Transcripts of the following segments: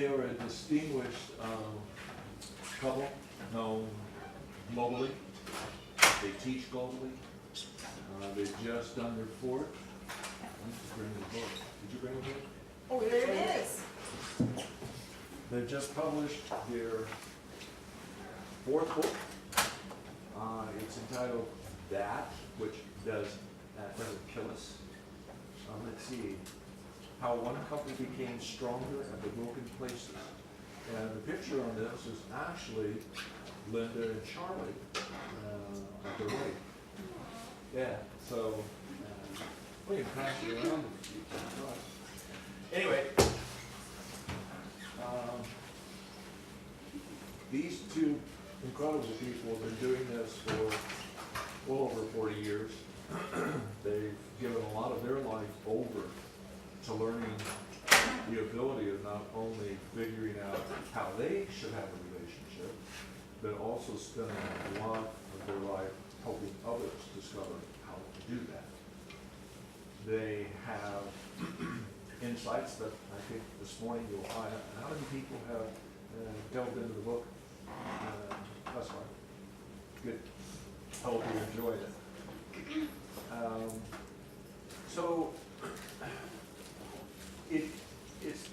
They are a distinguished couple known globally. They teach globally. They've just done their fourth. I need to bring the book. Did you bring the book? Oh, there it is. They've just published their fourth book. It's entitled That Which Doesn't Kill Us. Let's see. How one couple became stronger at the broken places. And the picture on this is actually Linda and Charlie at their wedding. Yeah, so we can pass it around if you can. Anyway, these two incredible people have been doing this for well over 40 years. They've given a lot of their life over to learning the ability of not only figuring out how they should have a relationship, but also spending a lot of their life helping others discover how to do that. They have insights that I think this morning you'll find out. How many people have delved into the book thus far? Good. I hope you enjoyed it. So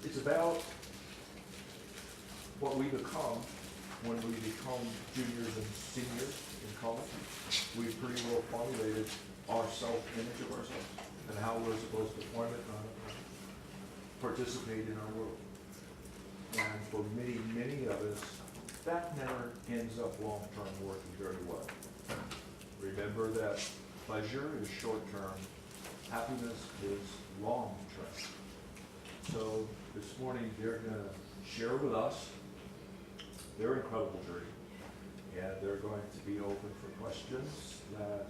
it's about what we become when we become juniors and seniors in college. We pretty well formulated our self-image of ourselves and how we're supposed to form it and participate in our world. And for many, many of us, that never ends up long-term working very well. Remember that pleasure is short-term, happiness is long-term. So this morning they're going to share with us their incredible journey, and they're going to be open for questions that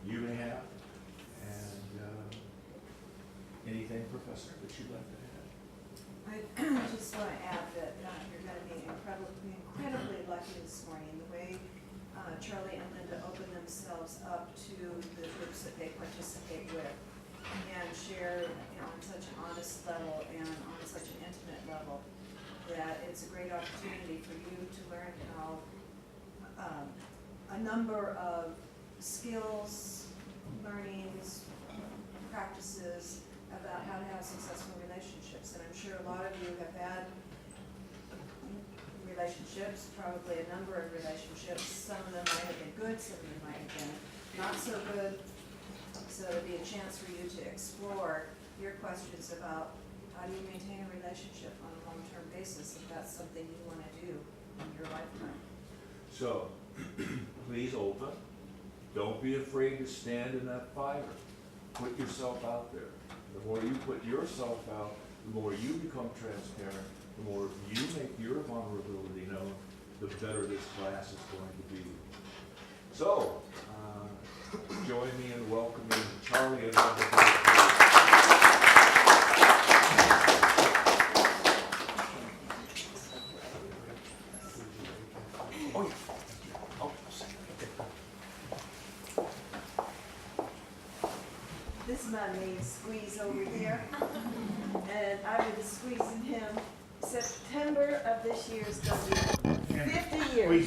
you may have, and anything, Professor, that you'd like to add? I just want to add that you're going to be incredibly lucky this morning. The way Charlie and Linda open themselves up to the groups that they participate with and share on such an honest level and on such an intimate level, that it's a great opportunity for you to learn how a number of skills, learnings, practices about how to have successful relationships. And I'm sure a lot of you have had relationships, probably a number of relationships. Some of them might have been good, some of them might have been not so good. So it'll be a chance for you to explore your questions about how do you maintain a relationship on a long-term basis if that's something you want to do in your lifetime. So, please open. Don't be afraid to stand in that fire. Put yourself out there. The more you put yourself out, the more you become transparent, the more you make your vulnerability known, the better this class is going to be. So, join me in welcoming Charlie and Linda. This is my main squeeze over here, and I was squeezing him. September of this year is going to be 50 years.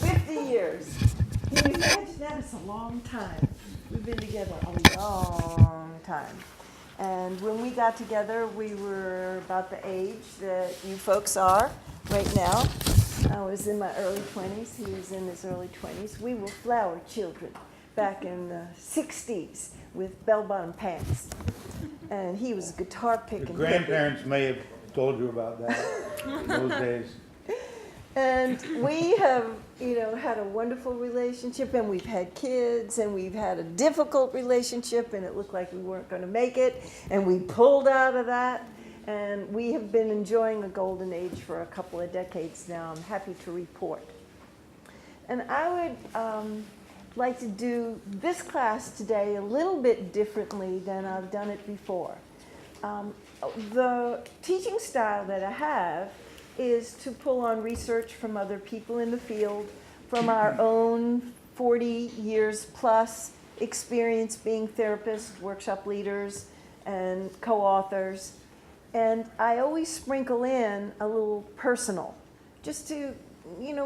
50 years. Can you imagine that? It's a long time. We've been together a long time. And when we got together, we were about the age that you folks are right now. I was in my early 20s. He was in his early 20s. We were flower children back in the 60s with bell-bottom pants. And he was a guitar picking. Your grandparents may have told you about that in those days. And we have, had a wonderful relationship, and we've had kids, and we've had a difficult relationship, and it looked like we weren't going to make it, and we pulled out of that, and we have been enjoying a golden age for a couple of decades now. I'm happy to report. And I would like to do this class today a little bit differently than I've done it before. The teaching style that I have is to pull on research from other people in the field, from our own 40 years plus experience being therapists, workshop leaders, and co-authors, And I always sprinkle in a little personal, just to,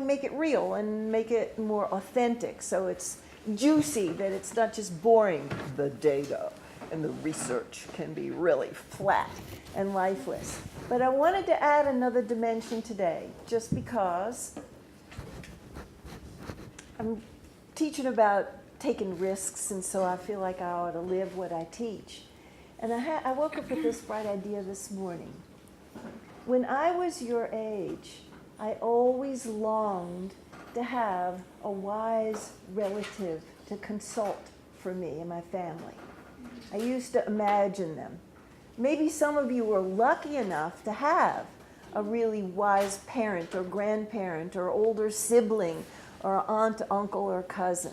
make it real and make it more authentic. So it's juicy, that it's not just boring. The data and the research can be really flat and lifeless. But I wanted to add another dimension today, just because I'm teaching about taking risks, and so I feel like I ought to live what I teach. And I woke up with this bright idea this morning. When I was your age, I always longed to have a wise relative to consult for me and my family. I used to imagine them. Maybe some of you were lucky enough to have a really wise parent or grandparent or older sibling or aunt, uncle, or cousin.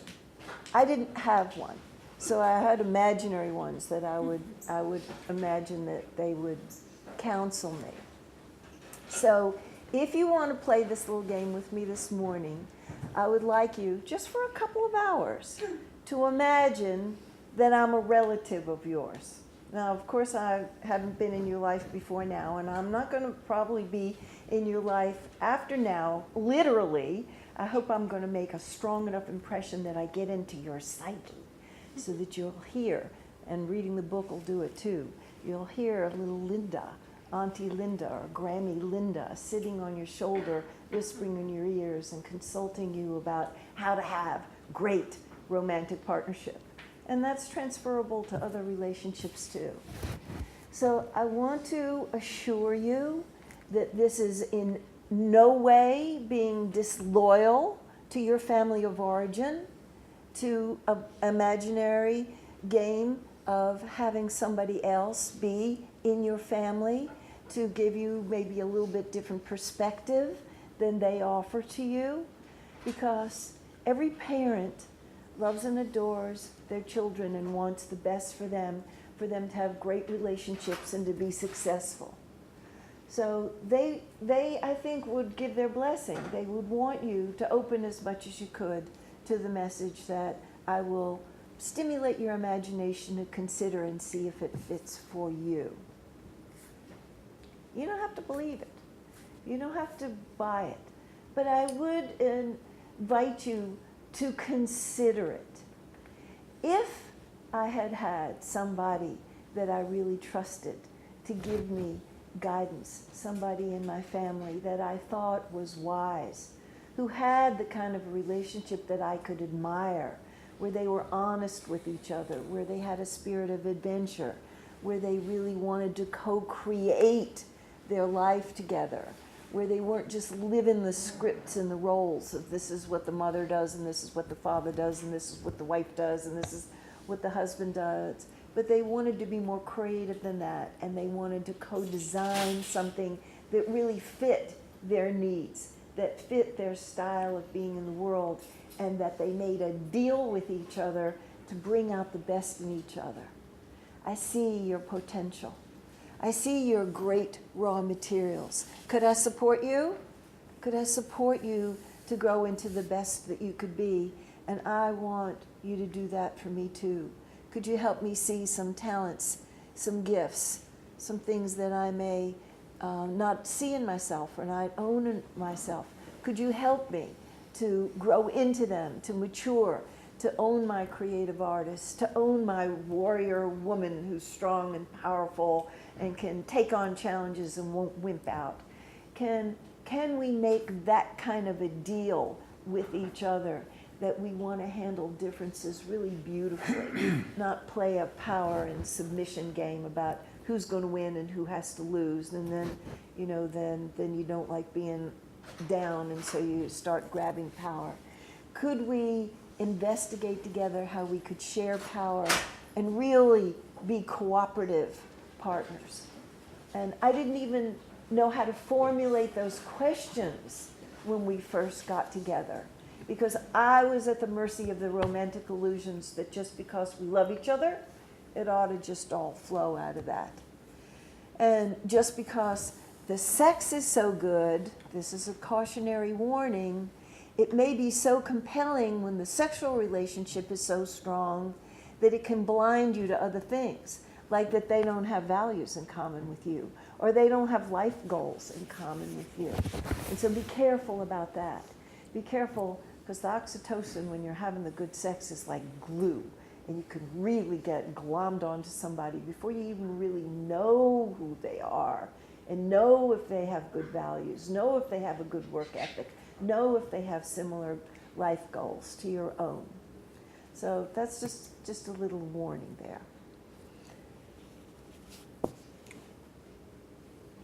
I didn't have one. So I had imaginary ones that I would imagine that they would counsel me. So if you want to play this little game with me this morning, I would like you, just for a couple of hours, to imagine that I'm a relative of yours. Now, of course, I haven't been in your life before now, and I'm not going to probably be in your life after now, literally. I hope I'm going to make a strong enough impression that I get into your psyche, so that you'll hear, and reading the book will do it too, you'll hear a little Linda, Auntie Linda or Grammy Linda sitting on your shoulder, whispering in your ears and consulting you about how to have great romantic partnership. And that's transferable to other relationships too. So I want to assure you that this is in no way being disloyal to your family of origin, to an imaginary game of having somebody else be in your family to give you maybe a little bit different perspective than they offer to you, because every parent loves and adores their children and wants the best for them to have great relationships and to be successful. So they I think would give their blessing. They would want you to open as much as you could to the message that I will stimulate your imagination to consider and see if it fits for you. You don't have to believe it. You don't have to buy it. But I would invite you to consider it. If I had had somebody that I really trusted to give me guidance, somebody in my family that I thought was wise, who had the kind of relationship that I could admire, where they were honest with each other, where they had a spirit of adventure, where they really wanted to co-create their life together, where they weren't just living the scripts and the roles of this is what the mother does and this is what the father does and this is what the wife does and this is what the husband does. But they wanted to be more creative than that, and they wanted to co-design something that really fit their needs, that fit their style of being in the world, and that they made a deal with each other to bring out the best in each other. I see your potential. I see your great raw materials. Could I support you? Could I support you to grow into the best that you could be? And I want you to do that for me too. Could you help me see some talents, some gifts, some things that I may not see in myself or not own in myself? Could you help me to grow into them, to mature, to own my creative artist, to own my warrior woman who's strong and powerful and can take on challenges and won't wimp out? Can we make that kind of a deal with each other, that we want to handle differences really beautifully, not play a power and submission game about who's going to win and who has to lose, and then you don't like being down, and so you start grabbing power. Could we investigate together how we could share power and really be cooperative partners? And I didn't even know how to formulate those questions when we first got together, because I was at the mercy of the romantic illusions that just because we love each other, it ought to just all flow out of that. And just because the sex is so good, this is a cautionary warning, it may be so compelling when the sexual relationship is so strong that it can blind you to other things, like that they don't have values in common with you, or they don't have life goals in common with you. And so be careful about that. Be careful, because the oxytocin, when you're having the good sex, is like glue. And you can really get glommed onto somebody before you even really know who they are, and know if they have good values, know if they have a good work ethic, know if they have similar life goals to your own. So that's just a little warning there.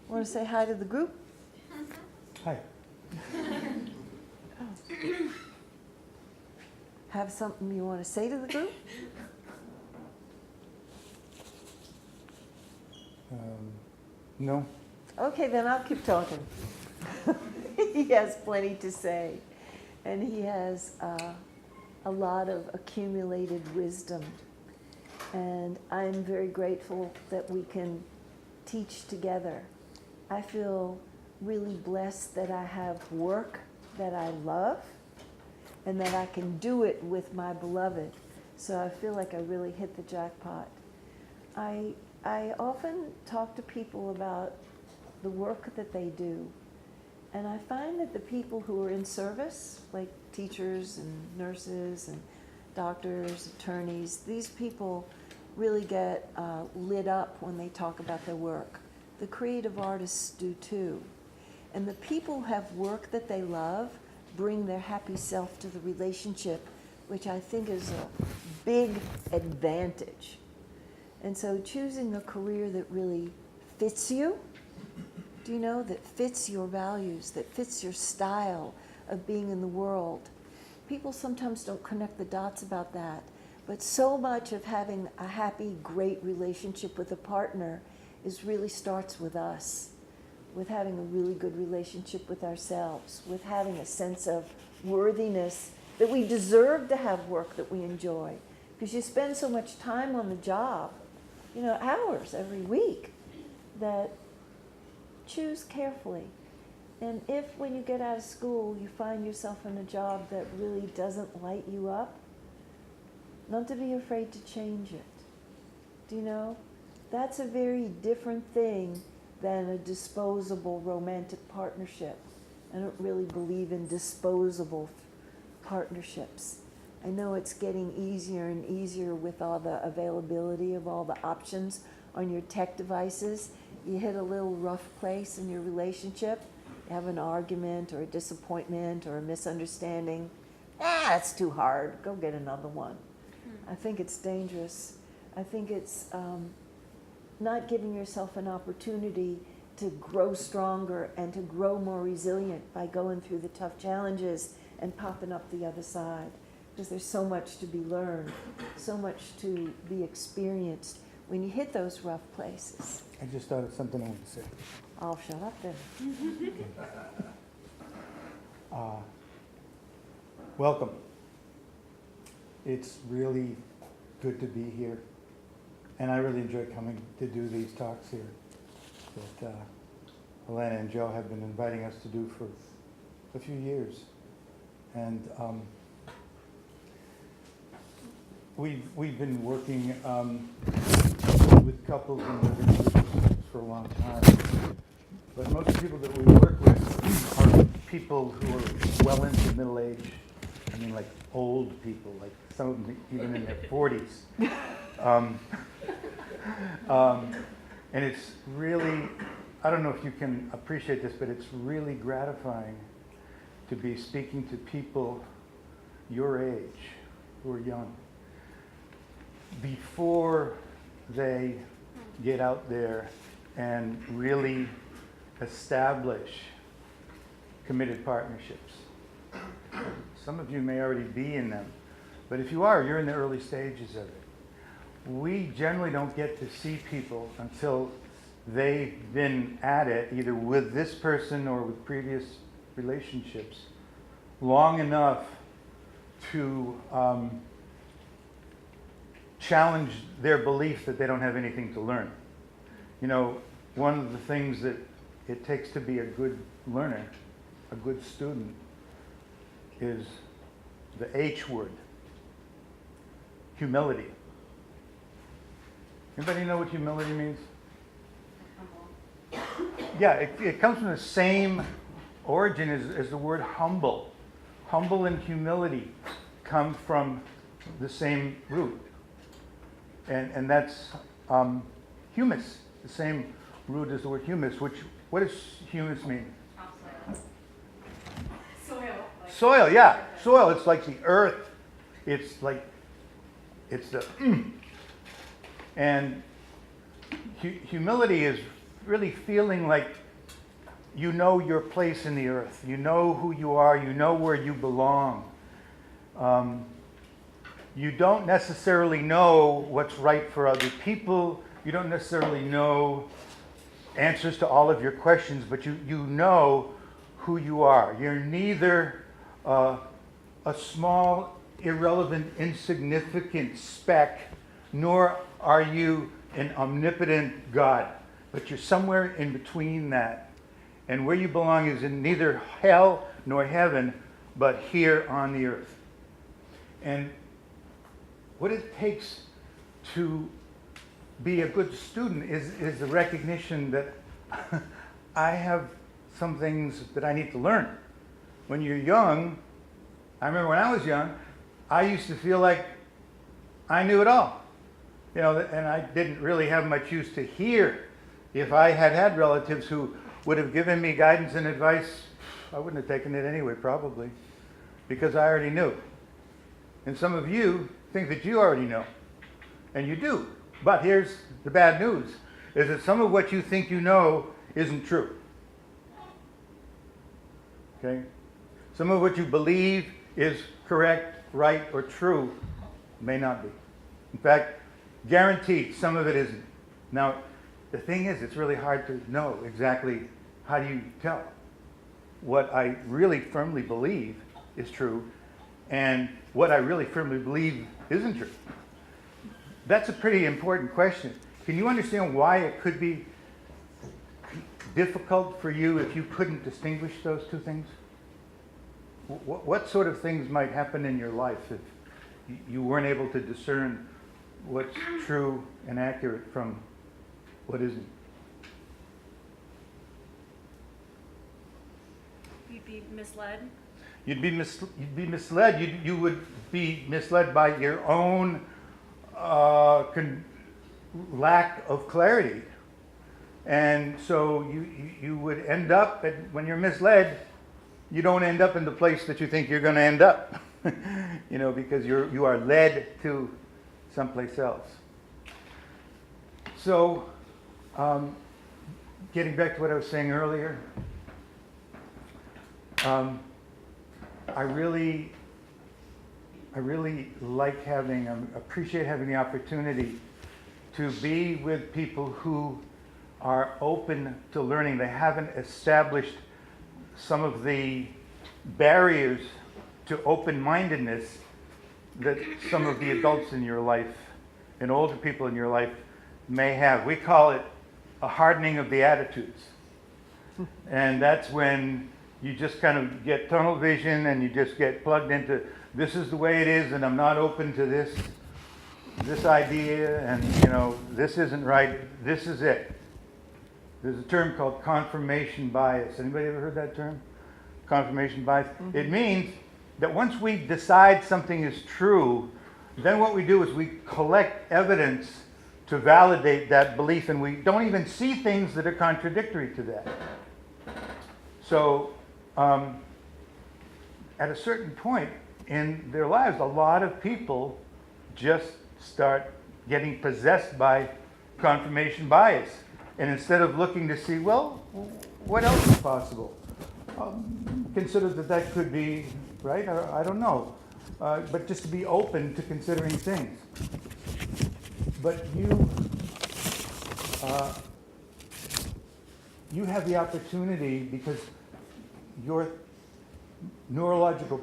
Want to say hi to the group? Hi. Have something you want to say to the group? No. Okay, then I'll keep talking. He has plenty to say, and he has a lot of accumulated wisdom. And I'm very grateful that we can teach together. I feel really blessed that I have work that I love and that I can do it with my beloved. So I feel like I really hit the jackpot. I often talk to people about the work that they do, and I find that the people who are in service, like teachers and nurses and doctors, attorneys, these people really get lit up when they talk about their work. The creative artists do too. And the people who have work that they love bring their happy self to the relationship, which I think is a big advantage. And so choosing a career that really fits you, do you know, that fits your values, that fits your style of being in the world. People sometimes don't connect the dots about that, but so much of having a happy, great relationship with a partner really starts with us, with having a really good relationship with ourselves, with having a sense of worthiness that we deserve to have work that we enjoy. Because you spend so much time on the job, hours every week, that choose carefully. And if when you get out of school you find yourself in a job that really doesn't light you up, not to be afraid to change it. Do you know? That's a very different thing than a disposable romantic partnership. I don't really believe in disposable partnerships. I know it's getting easier and easier with all the availability of all the options on your tech devices. You hit a little rough place in your relationship, you have an argument or a disappointment or a misunderstanding. It's too hard, go get another one. I think it's dangerous. I think it's not giving yourself an opportunity to grow stronger and to grow more resilient by going through the tough challenges and popping up the other side. Because there's so much to be learned, so much to be experienced when you hit those rough places. I just thought of something I wanted to say. I'll shut up then. Welcome. It's really good to be here. And I really enjoy coming to do these talks here that Elena and Joe have been inviting us to do for a few years. And we've been working with couples and with individuals for a long time. But most of the people that we work with are people who are well into middle age. I mean, like old people, like some of them even in their 40s. And it's really, I don't know if you can appreciate this, but it's really gratifying to be speaking to people your age, who are young, before they get out there and really establish committed partnerships. Some of you may already be in them, but if you are, you're in the early stages of it. We generally don't get to see people until they've been at it, either with this person or with previous relationships, long enough to challenge their belief that they don't have anything to learn. One of the things that it takes to be a good learner, a good student, is the H word, humility. Anybody know what humility means? Humble. Yeah, it comes from the same origin as the word humble. Humble and humility come from the same root. And that's humus, the same root as the word humus, which, what does humus mean? Soil. Soil, yeah. Soil, it's like the earth. It's like, it's the, and humility is really feeling like you know your place in the earth. You know who you are. You know where you belong. You don't necessarily know what's right for other people. You don't necessarily know answers to all of your questions, but you know who you are. You're neither a small, irrelevant, insignificant speck, nor are you an omnipotent God, but you're somewhere in between that. And where you belong is in neither hell nor heaven, but here on the earth. And what it takes to be a good student is the recognition that I have some things that I need to learn. When you're young, I remember when I was young, I used to feel like I knew it all. You know, and I didn't really have much use to hear. If I had had relatives who would have given me guidance and advice, I wouldn't have taken it anyway, probably, because I already knew. And some of you think that you already know, and you do. But here's the bad news, is that some of what you think you know isn't true. Okay? Some of what you believe is correct, right, or true may not be. In fact, guaranteed, some of it isn't. Now, the thing is, it's really hard to know exactly how do you tell what I really firmly believe is true and what I really firmly believe isn't true. That's a pretty important question. Can you understand why it could be difficult for you if you couldn't distinguish those two things? What sort of things might happen in your life if you weren't able to discern what's true and accurate from what isn't? You'd be misled. You'd be misled. You would be misled by your own lack of clarity. And so you would end up, when you're misled, you don't end up in the place that you think you're going to end up. You know, because you are led to someplace else. So, getting back to what I was saying earlier, I really like appreciate having the opportunity to be with people who are open to learning. They haven't established some of the barriers to open-mindedness that some of the adults in your life and older people in your life may have. We call it a hardening of the attitudes. And that's when you just kind of get tunnel vision and you just get plugged into, this is the way it is and I'm not open to this idea, and you know, this isn't right, this is it. There's a term called confirmation bias. Anybody ever heard that term? Confirmation bias? Mm-hmm. It means that once we decide something is true, then what we do is we collect evidence to validate that belief, and we don't even see things that are contradictory to that. So, at a certain point in their lives, a lot of people just start getting possessed by confirmation bias. And instead of looking to see, well, what else is possible? Consider that could be, right? I don't know. But just to be open to considering things. But you have the opportunity, because your neurological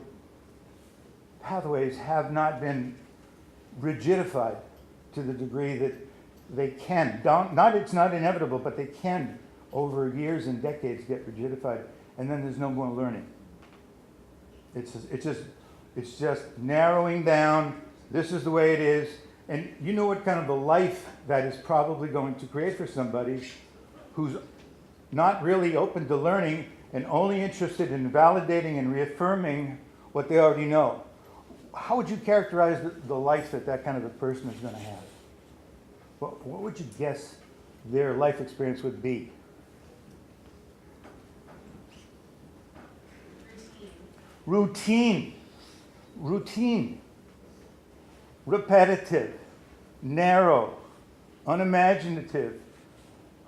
pathways have not been rigidified to the degree that they can. It's not inevitable, but they can, over years and decades, get rigidified, and then there's no more learning. It's just narrowing down. This is the way it is, and you know what kind of a life that is probably going to create for somebody who's not really open to learning and only interested in validating and reaffirming what they already know. How would you characterize the life that that kind of a person is going to have? What would you guess their life experience would be? Routine. Routine. Repetitive. Narrow. Unimaginative.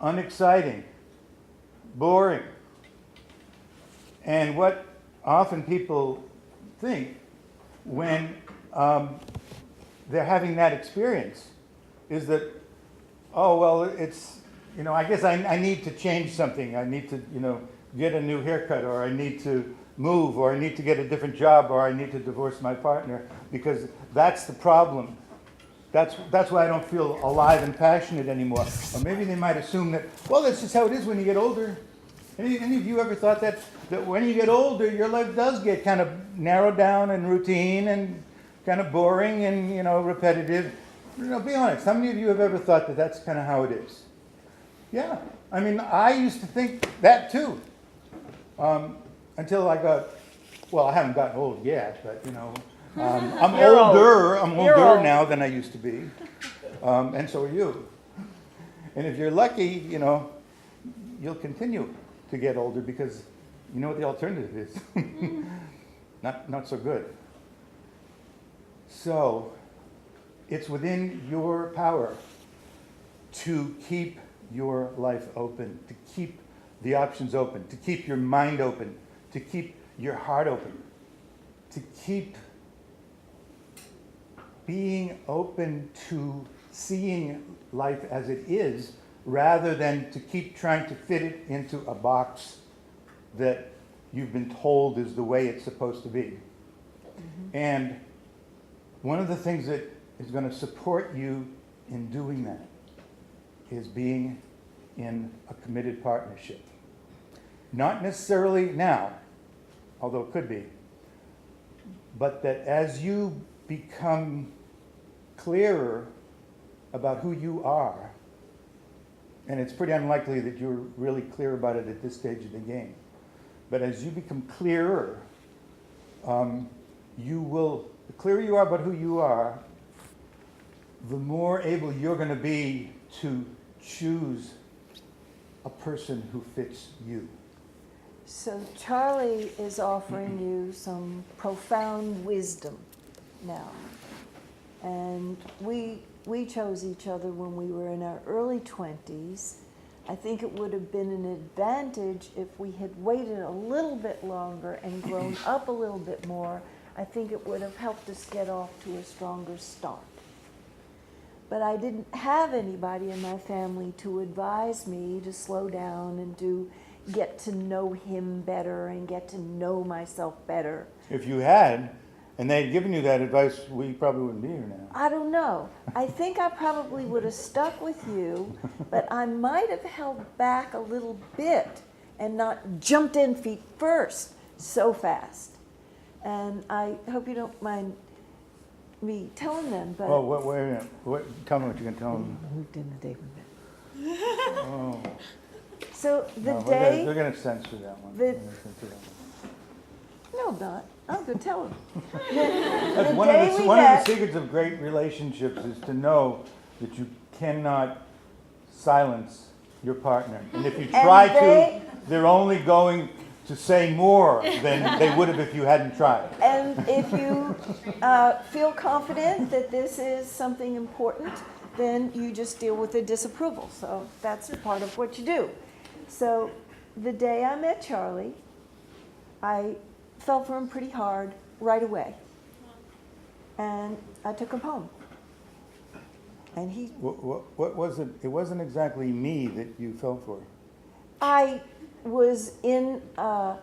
Unexciting. Boring. And what often people think when they're having that experience is that, oh, well, it's, I guess I need to change something. I need to, get a new haircut, or I need to move, or I need to get a different job, or I need to divorce my partner, because that's the problem. That's why I don't feel alive and passionate anymore. Or maybe they might assume that, well, that's just how it is when you get older. Any of you ever thought that when you get older, your life does get kind of narrowed down and routine and kind of boring and, repetitive? Be honest. How many of you have ever thought that that's kind of how it is? Yeah. I mean, I used to think that too. Until I haven't gotten old yet, but, I'm You're older. old. I'm You're older old. now than I used to be. And so are you. And if you're lucky, you'll continue to get older, because you know what the alternative is. Not so good. So it's within your power to keep your life open, to keep the options open, to keep your mind open, to keep your heart open, to keep being open to seeing life as it is, rather than to keep trying to fit it into a box that you've been told is the way it's supposed to be. Mm-hmm. And one of the things that is going to support you in doing that is being in a committed partnership. Not necessarily now, although it could be, but that as you become clearer about who you are, and it's pretty unlikely that you're really clear about it at this stage of the game, but as you become clearer, the clearer you are about who you are, the more able you're going to be to choose a person who fits you. So Charlie is offering you some profound wisdom now. And we chose each other when we were in our early 20s. I think it would have been an advantage if we had waited a little bit longer and grown up a little bit more. I think it would have helped us get off to a stronger start. But I didn't have anybody in my family to advise me to slow down and to get to know him better and get to know myself better. If you had, and they had given you that advice, we probably wouldn't be here now. I don't know. I think I probably would have stuck with you, but I might have held back a little bit and not jumped in feet first so fast. And I hope you don't mind me telling them, but... Oh, wait a minute. Tell me what you're going to tell them. Who did the day we met? Oh. So the No, day... They're going to censor that one. They're gonna censor that one. No, I'm not. I'm going to tell them. That's The one day of we the met- secrets of great relationships is to know that you cannot silence your partner. And if you try to, they're only going to say more than they would have if you hadn't tried. And if you feel confident that this is something important, then you just deal with the disapproval. So that's part of what you do. So the day I met Charlie, I fell for him pretty hard right away. And I took him home. And he... What was it? It wasn't exactly me that you fell for. I was in a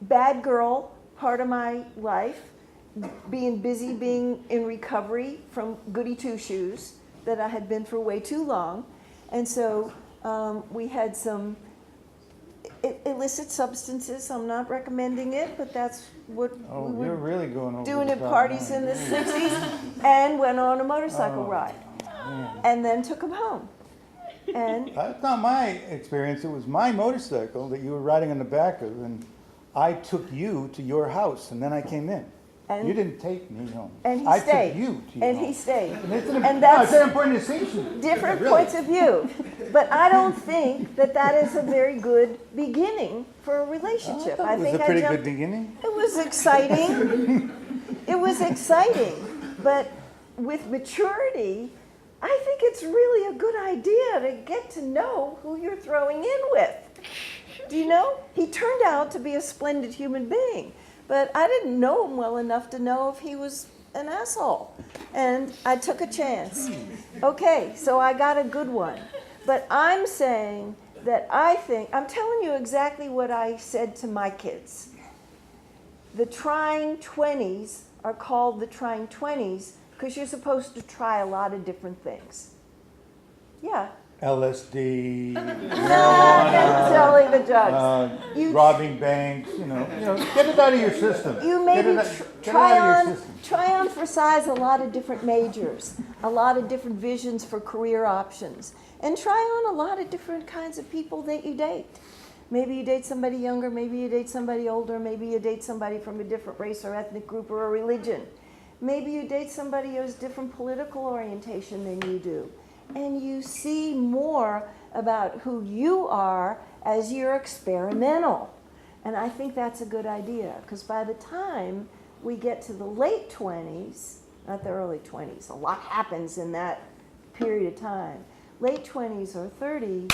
bad girl part of my life, being busy, being in recovery from goody two-shoes that I had been for way too long. And so we had some illicit substances. I'm not recommending it, but that's what we you're were really going over doing the at top parties now. in the 60s, and went on a motorcycle ride. Man. And then took him home. And That's not my experience. It was my motorcycle that you were riding on the back of, and I took you to your house, and then I came in. And- You didn't take me home. and he I stayed. took you to your And home. he stayed. And that's- it's an important distinction. Different Really. points of view. But I don't think that that is a very good beginning for a relationship. I thought it was a pretty good beginning. It was exciting. It was exciting. But with maturity, I think it's really a good idea to get to know who you're throwing in with. Do you know? He turned out to be a splendid human being, but I didn't know him well enough to know if he was an asshole. And I took a chance. Okay, so I got a good one. But I'm saying that I'm telling you exactly what I said to my kids. The trying 20s are called the trying 20s because you're supposed to try a lot of different things. Yeah. LSD, Selling the drugs. You- robbing banks, get it out of your system. You maybe Get it try out of your system. try on for size a lot of different majors, a lot of different visions for career options, and try on a lot of different kinds of people that you date. Maybe you date somebody younger, maybe you date somebody older, maybe you date somebody from a different race or ethnic group or a religion. Maybe you date somebody who has different political orientation than you do. And you see more about who you are as you're experimental. And I think that's a good idea, because by the time we get to the late 20s, not the early 20s, a lot happens in that period of time. Late 20s or 30s,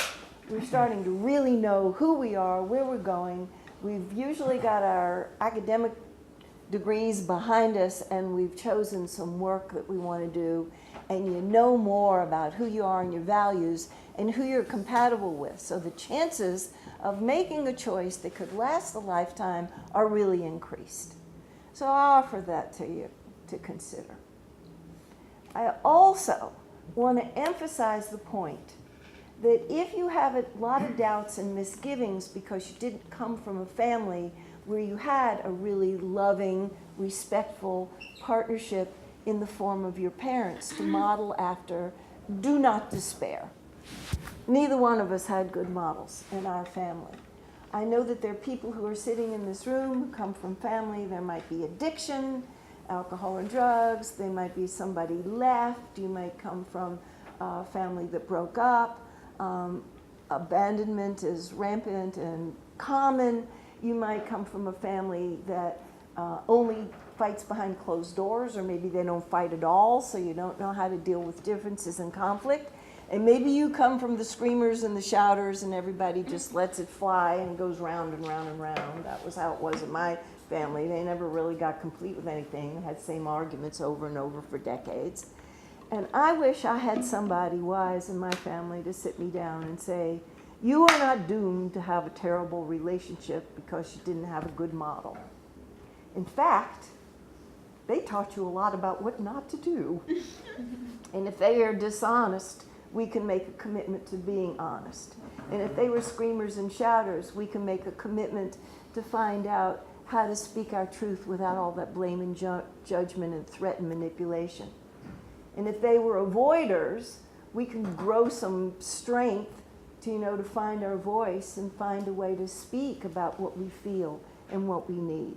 we're starting to really know who we are, where we're going. We've usually got our academic degrees behind us, and we've chosen some work that we want to do, and you know more about who you are and your values and who you're compatible with. So the chances of making a choice that could last a lifetime are really increased. So I offer that to you to consider. I also want to emphasize the point that if you have a lot of doubts and misgivings because you didn't come from a family where you had a really loving, respectful partnership in the form of your parents to model after, do not despair. Neither one of us had good models in our family. I know that there are people who are sitting in this room who come from family. There might be addiction, alcohol and drugs. There might be somebody left. You might come from a family that broke up. Abandonment is rampant and common. You might come from a family that only fights behind closed doors, or maybe they don't fight at all, so you don't know how to deal with differences and conflict. And maybe you come from the screamers and the shouters and everybody just lets it fly and goes round and round and round. That was how it was in my family. They never really got complete with anything. They had the same arguments over and over for decades. And I wish I had somebody wise in my family to sit me down and say, you are not doomed to have a terrible relationship because you didn't have a good model. In fact, they taught you a lot about what not to do. And if they are dishonest, we can make a commitment to being honest. And if they were screamers and shouters, we can make a commitment to find out how to speak our truth without all that blame and judgment and threat and manipulation. And if they were avoiders, we can grow some strength to find our voice and find a way to speak about what we feel and what we need.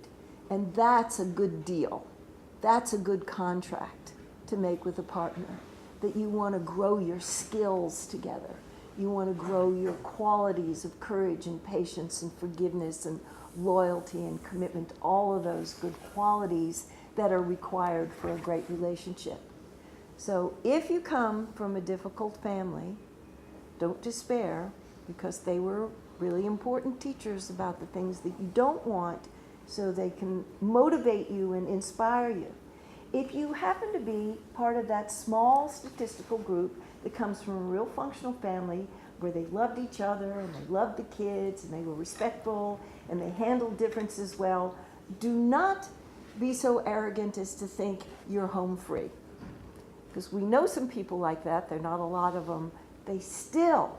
And that's a good deal. That's a good contract to make with a partner, that you want to grow your skills together. You want to grow your qualities of courage and patience and forgiveness and loyalty and commitment, all of those good qualities that are required for a great relationship. So if you come from a difficult family, don't despair, because they were really important teachers about the things that you don't want, so they can motivate you and inspire you. If you happen to be part of that small statistical group that comes from a real functional family where they loved each other and they loved the kids and they were respectful and they handled differences well, do not be so arrogant as to think you're home free. Because we know some people like that. There are not a lot of them. They still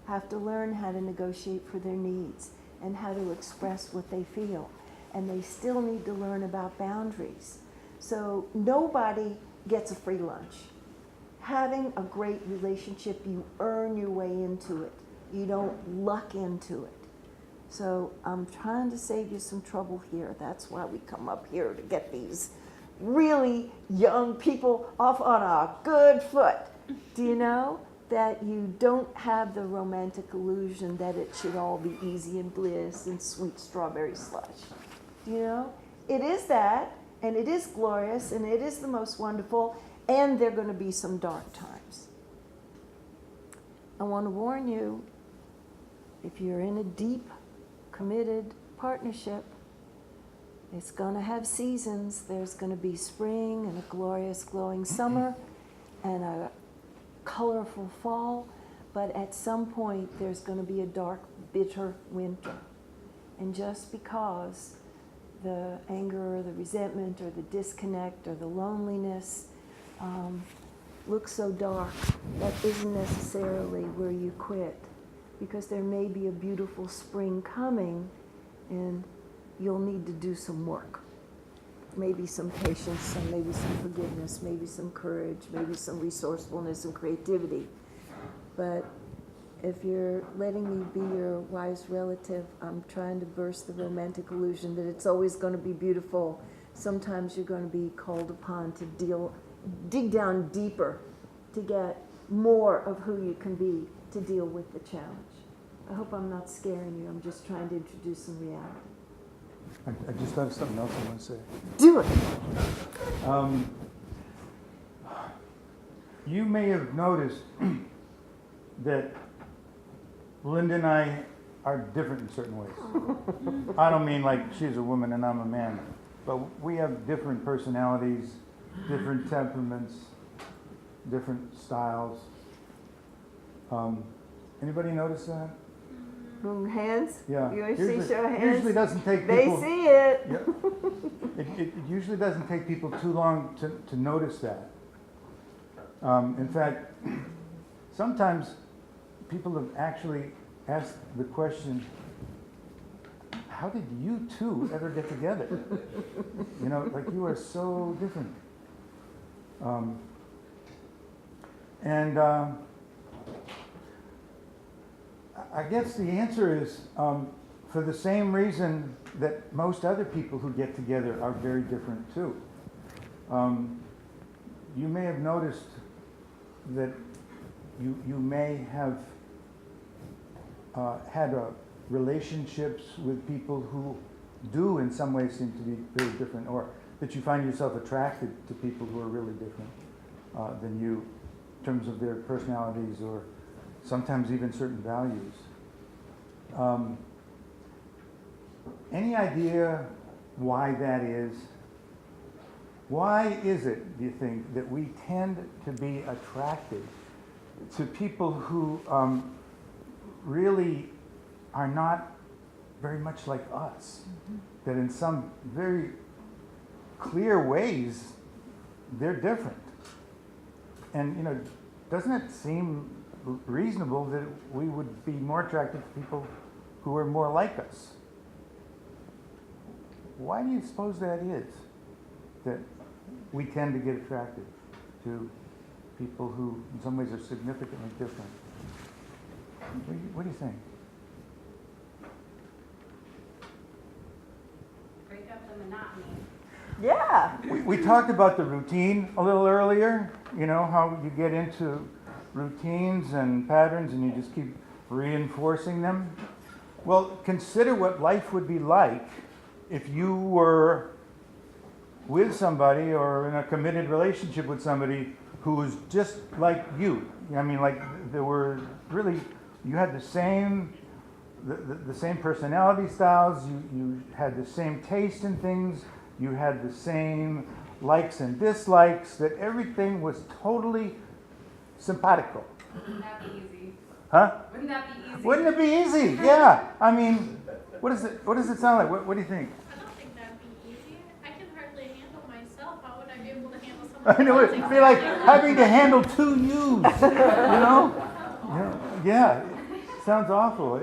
have to learn how to negotiate for their needs and how to express what they feel. And they still need to learn about boundaries. So nobody gets a free lunch. having a great relationship, you earn your way into it. You don't luck into it. So I'm trying to save you some trouble here. That's why we come up here, to get these really young people off on a good foot. Do you know that you don't have the romantic illusion that it should all be easy and bliss and sweet strawberry slush? Do you know? It is that, and it is glorious, and it is the most wonderful, and there are going to be some dark times. I want to warn you, if you're in a deep, committed partnership, it's going to have seasons. There's going to be spring and a glorious, glowing summer and a colorful fall, but at some point there's going to be a dark, bitter winter. And just because the anger or the resentment or the disconnect or the loneliness looks so dark, that isn't necessarily where you quit, because there may be a beautiful spring coming and you'll need to do some work. Maybe some patience, and maybe some forgiveness, maybe some courage, maybe some resourcefulness and creativity. But if you're letting me be your wise relative, I'm trying to burst the romantic illusion that it's always going to be beautiful. Sometimes you're going to be called upon to dig down deeper to get more of who you can be to deal with the challenge. I hope I'm not scaring you. I'm just trying to introduce some reality. I just thought of something else I want to say. Do it. You may have noticed that Linda and I are different in certain ways. I don't mean like she's a woman and I'm a man, but we have different personalities, different temperaments, different styles. Anybody notice that? Hands? Yeah. You want to see show of hands? Usually doesn't take They people. see it. Yeah. It usually doesn't take people too long to notice that. In fact, sometimes people have actually asked the question, how did you two ever get together? You know, like you are so different. I guess the answer is for the same reason that most other people who get together are very different too. You may have noticed that you may have had relationships with people who do in some ways seem to be very different, or that you find yourself attracted to people who are really different than you in terms of their personalities or sometimes even certain values. Any idea why that is? Why is it, do you think, that we tend to be attracted to people who really are not very much like us? Mm-hmm. That in some very clear ways, they're different. And, you know, doesn't it seem reasonable that we would be more attracted to people who are more like us? Why do you suppose that is, that we tend to get attracted to people who in some ways are significantly different? What do you think? Break up the monotony. Yeah. We talked about the routine a little earlier, you know, how you get into routines and patterns and you just keep reinforcing them. Well, consider what life would be like if you were with somebody or in a committed relationship with somebody who was just like you. I mean, like there were really, you had the same personality styles, you had the same taste in things, you had the same likes and dislikes, that everything was totally simpatico. Wouldn't that be easy? Huh? Wouldn't that be easy? Wouldn't it be easy? Yeah. I mean, what does it sound like? What do you think? I don't think that'd be easy. I can hardly handle myself. How would I be able to handle someone I know else? it'd be like having to handle two yous, you know? Yeah. Sounds awful.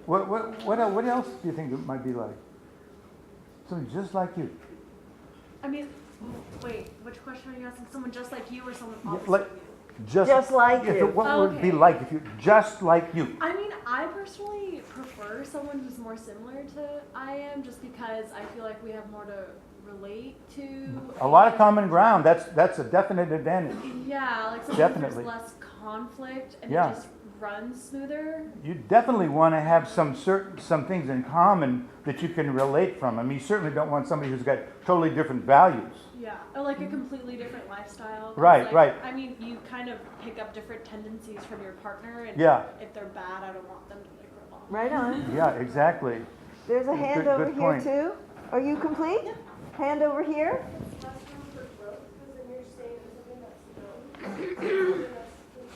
What else do you think it might be like? Something just like you. I mean, wait, which question are you asking? Someone just like you or someone opposite like- of you? Just like if you. it- What would it be Okay. like if you, just like you? I mean, I personally prefer someone who's more similar to I am, just because I feel like we have more to relate to. A lot of and- common ground, that's a definite advantage. Yeah, like sometimes Definitely. there's less conflict and Yeah. it just runs smoother. You definitely want to have some things in common that you can relate from. I mean, you certainly don't want somebody who's got totally different values. Yeah, or like a completely different lifestyle. 'Cause, Right, like, right. I mean, you kind of pick up different tendencies from your partner, and Yeah. if they're bad, I don't want them to like grow up. Right on. Yeah, exactly. There's a hand Good- over good here point. too. Are you complete? Hand over here. It's less room for growth, because then you're staying in something that's known. Something that's some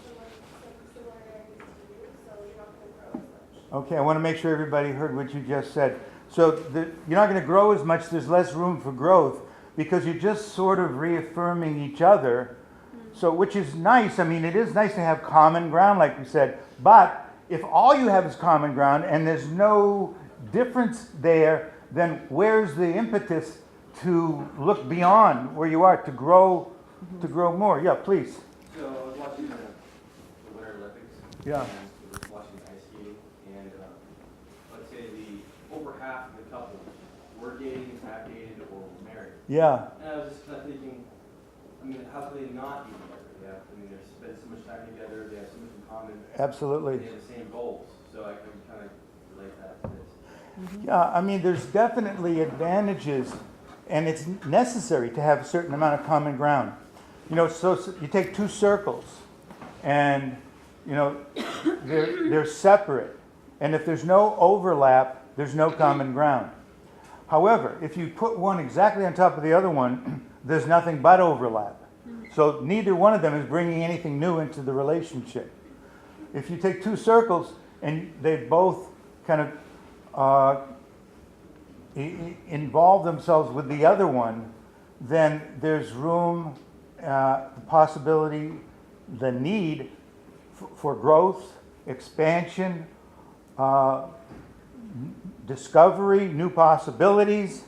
similarities to you, so you're not gonna grow as much. Okay, I want to make sure everybody heard what you just said. So you're not going to grow as much, there's less room for growth, because you're just sort of reaffirming each other. So, which is nice. I mean, it is nice to have common ground, like you said. But if all you have is common ground and there's no difference there, then where's the impetus to look beyond where you are, to grow more? Yeah, please. So I was watching the Winter Olympics. Yeah. And I was watching ice skating, and let's say over half of the couples were dating, have dated, or were married. Yeah. And I was just kind of thinking, I mean, how could they not be together? I mean, they've spent so much time together, they have so much in common, Absolutely. they have the same goals. So I can kind of relate that to this. Yeah, I mean, there's definitely advantages, and it's necessary to have a certain amount of common ground. You know, so you take two circles, and you know they're separate, and if there's no overlap, there's no common ground. However, if you put one exactly on top of the other one, there's nothing but overlap. So neither one of them is bringing anything new into the relationship. If you take two circles and they both kind of involve themselves with the other one, then there's room, the possibility, the need for growth, expansion, discovery, new possibilities.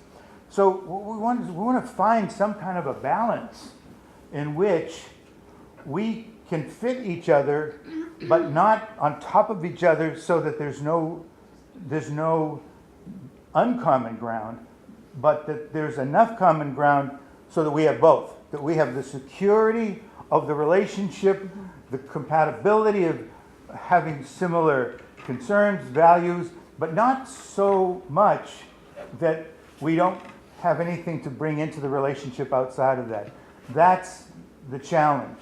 So what we want to find some kind of a balance in which we can fit each other, but not on top of each other, so that there's no uncommon ground, but that there's enough common ground so that we have both, that we have the security of the relationship, the compatibility of having similar concerns, values, but not so much that we don't have anything to bring into the relationship outside of that. That's the challenge.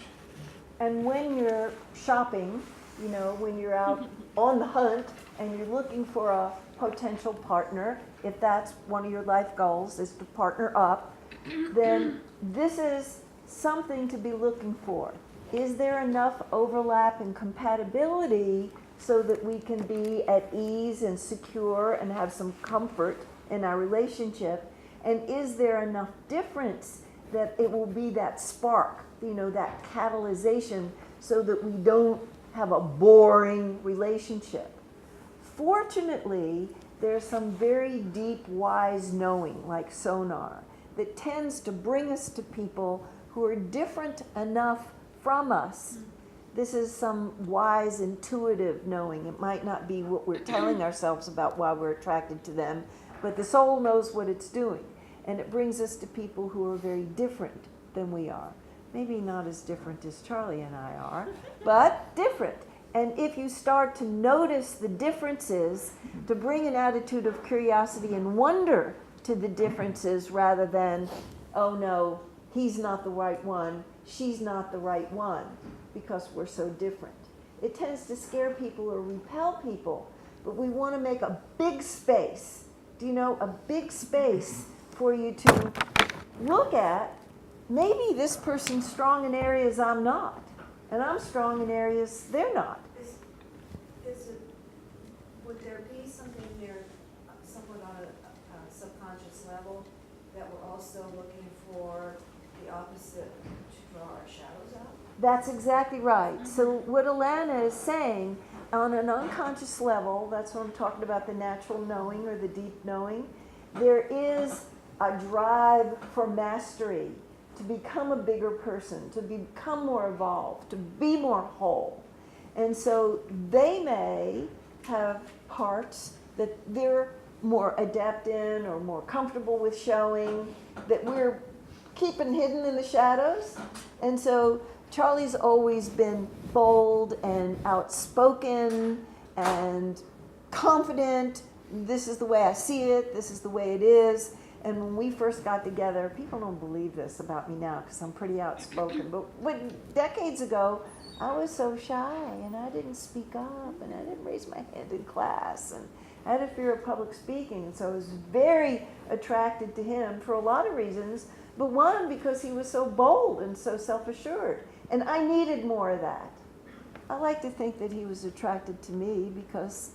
And when you're shopping, you know, when you're out on the hunt and you're looking for a potential partner, if that's one of your life goals is to partner up, then this is something to be looking for. Is there enough overlap and compatibility so that we can be at ease and secure and have some comfort in our relationship? And is there enough difference that it will be that spark, you know, that catalyzation, so that we don't have a boring relationship? Fortunately, there's some very deep, wise knowing, like sonar, that tends to bring us to people who are different enough from us. This is some wise, intuitive knowing. It might not be what we're telling ourselves about why we're attracted to them, but the soul knows what it's doing. And it brings us to people who are very different than we are. Maybe not as different as Charlie and I are, but different. And if you start to notice the differences, to bring an attitude of curiosity and wonder to the differences rather than, oh no, he's not the right one, she's not the right one, because we're so different. It tends to scare people or repel people, but we want to make a big space, do you know, a big space for you to look at. Maybe this person's strong in areas I'm not, and I'm strong in areas they're not. Would there be something there, somewhat on a subconscious level, that we're also looking for the opposite to draw our shadows out? That's exactly right. So what Alana is saying, on an unconscious level, that's what I'm talking about, the natural knowing or the deep knowing, there is a drive for mastery, to become a bigger person, to become more evolved, to be more whole. And so they may have parts that they're more adept in or more comfortable with showing that we're keeping hidden in the shadows. And so Charlie's always been bold and outspoken and confident. This is the way I see it. This is the way it is. And when we first got together, people don't believe this about me now because I'm pretty outspoken. But when decades ago, I was so shy and I didn't speak up and I didn't raise my hand in class and I had a fear of public speaking. And so I was very attracted to him for a lot of reasons. But one, because he was so bold and so self-assured. And I needed more of that. I like to think that he was attracted to me because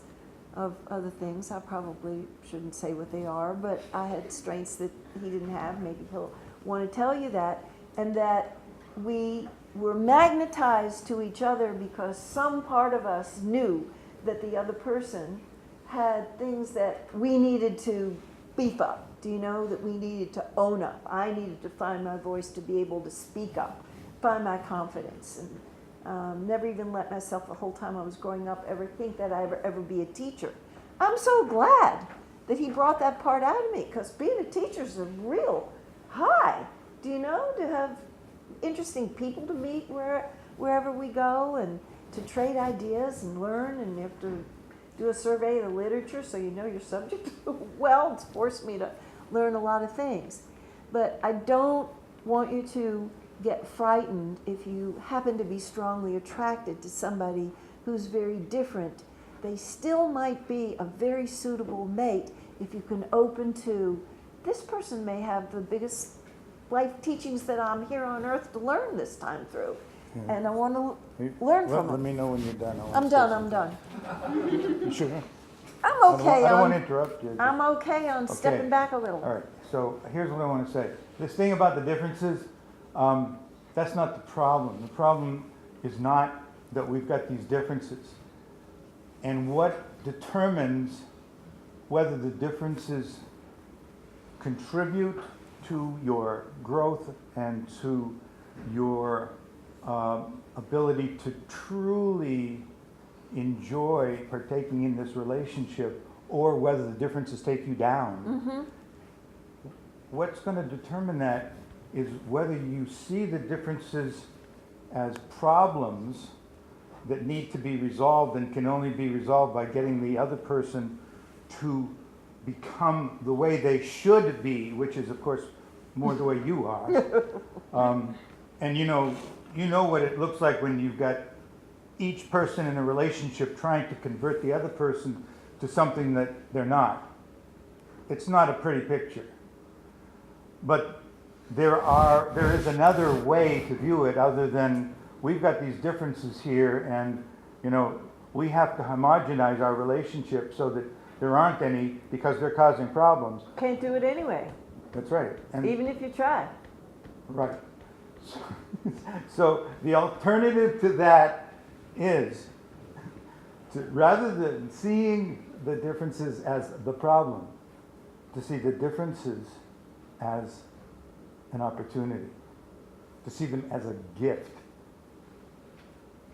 of other things. I probably shouldn't say what they are, but I had strengths that he didn't have. Maybe he'll want to tell you that. And that we were magnetized to each other because some part of us knew that the other person had things that we needed to beef up. Do you know that we needed to own up? I needed to find my voice to be able to speak up, find my confidence, and never even let myself the whole time I was growing up ever think that I'd ever be a teacher. I'm so glad that he brought that part out of me because being a teacher is a real high. Do you know, to have interesting people to meet wherever we go and to trade ideas and learn, and you have to do a survey of the literature so you know your subject well. It's forced me to learn a lot of things. But I don't want you to get frightened if you happen to be strongly attracted to somebody who's very different. They still might be a very suitable mate if you can open to, this person may have the biggest life teachings that I'm here on earth to learn this time through. Yeah. And I want to learn from Let them. me know when you're done. I'm done. You sure? I'm okay I don't want to on, interrupt you. I'm okay on stepping back a little. All right, so here's what I want to say. This thing about the differences, that's not the problem. The problem is not that we've got these differences. And what determines whether the differences contribute to your growth and to your ability to truly enjoy partaking in this relationship, or whether the differences take you down. Mm-hmm. What's going to determine that is whether you see the differences as problems that need to be resolved and can only be resolved by getting the other person to become the way they should be, which is, of course, more the way you are. And you know what it looks like when you've got each person in a relationship trying to convert the other person to something that they're not. It's not a pretty picture. But there is another way to view it other than we've got these differences here, and we have to homogenize our relationship so that there aren't any because they're causing problems. Can't do it anyway, That's right. And even if you try. right. So the alternative to that is to, rather than seeing the differences as the problem, to see the differences as an opportunity, to see them as a gift,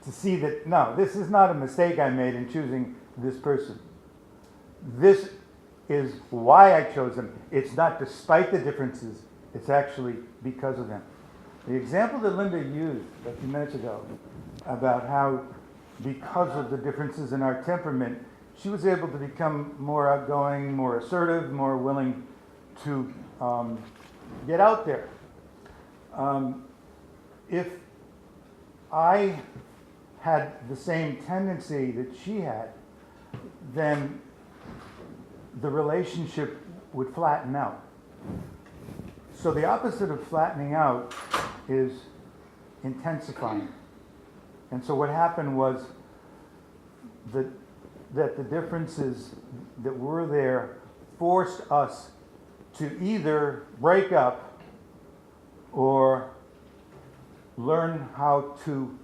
to see that, no, this is not a mistake I made in choosing this person. This is why I chose them. It's not despite the differences, it's actually because of them. The example that Linda used a few minutes ago about how because of the differences in our temperament, she was able to become more outgoing, more assertive, more willing to get out there. If I had the same tendency that she had, then the relationship would flatten out. So the opposite of flattening out is intensifying. And so what happened was that the differences that were there forced us to either break up or learn how to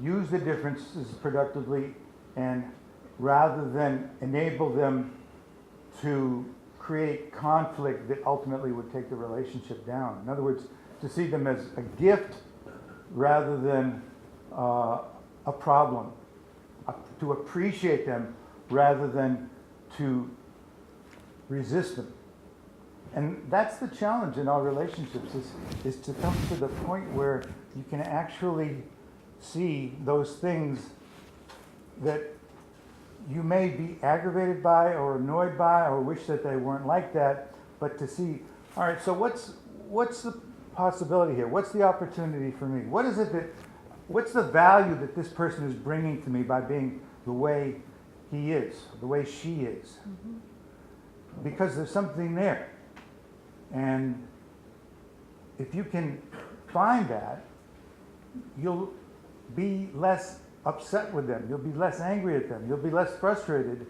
use the differences productively, and rather than enable them to create conflict that ultimately would take the relationship down. In other words, to see them as a gift rather than a problem, to appreciate them rather than to resist them. And that's the challenge in our relationships, is to come to the point where you can actually see those things that you may be aggravated by or annoyed by or wish that they weren't like that, but to see, all right, so what's the possibility here? What's the opportunity for me? What's the value that this person is bringing to me by being the way he is, the way she is? Because there's something there. And if you can find that, you'll be less upset with them. You'll be less angry at them. You'll be less frustrated,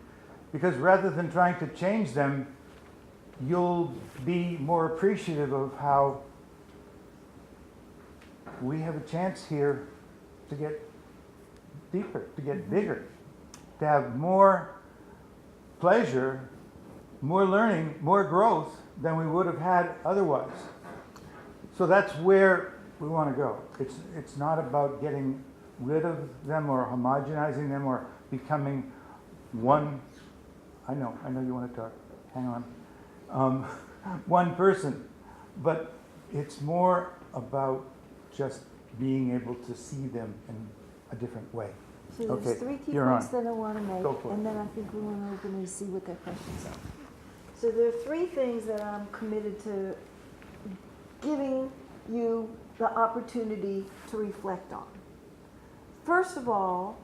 because rather than trying to change them, you'll be more appreciative of how we have a chance here to get deeper, to get bigger, to have more pleasure, more learning, more growth than we would have had otherwise. So that's where we want to go. It's not about getting rid of them or homogenizing them or becoming one. I know you want to talk. Hang on. One person. But it's more about just being able to see them in a different way. So there's Okay, three key you're points on. that I want to make, Go for it. and then I think we want to open and see what their questions are. So there are three things that I'm committed to giving you the opportunity to reflect on. First of all,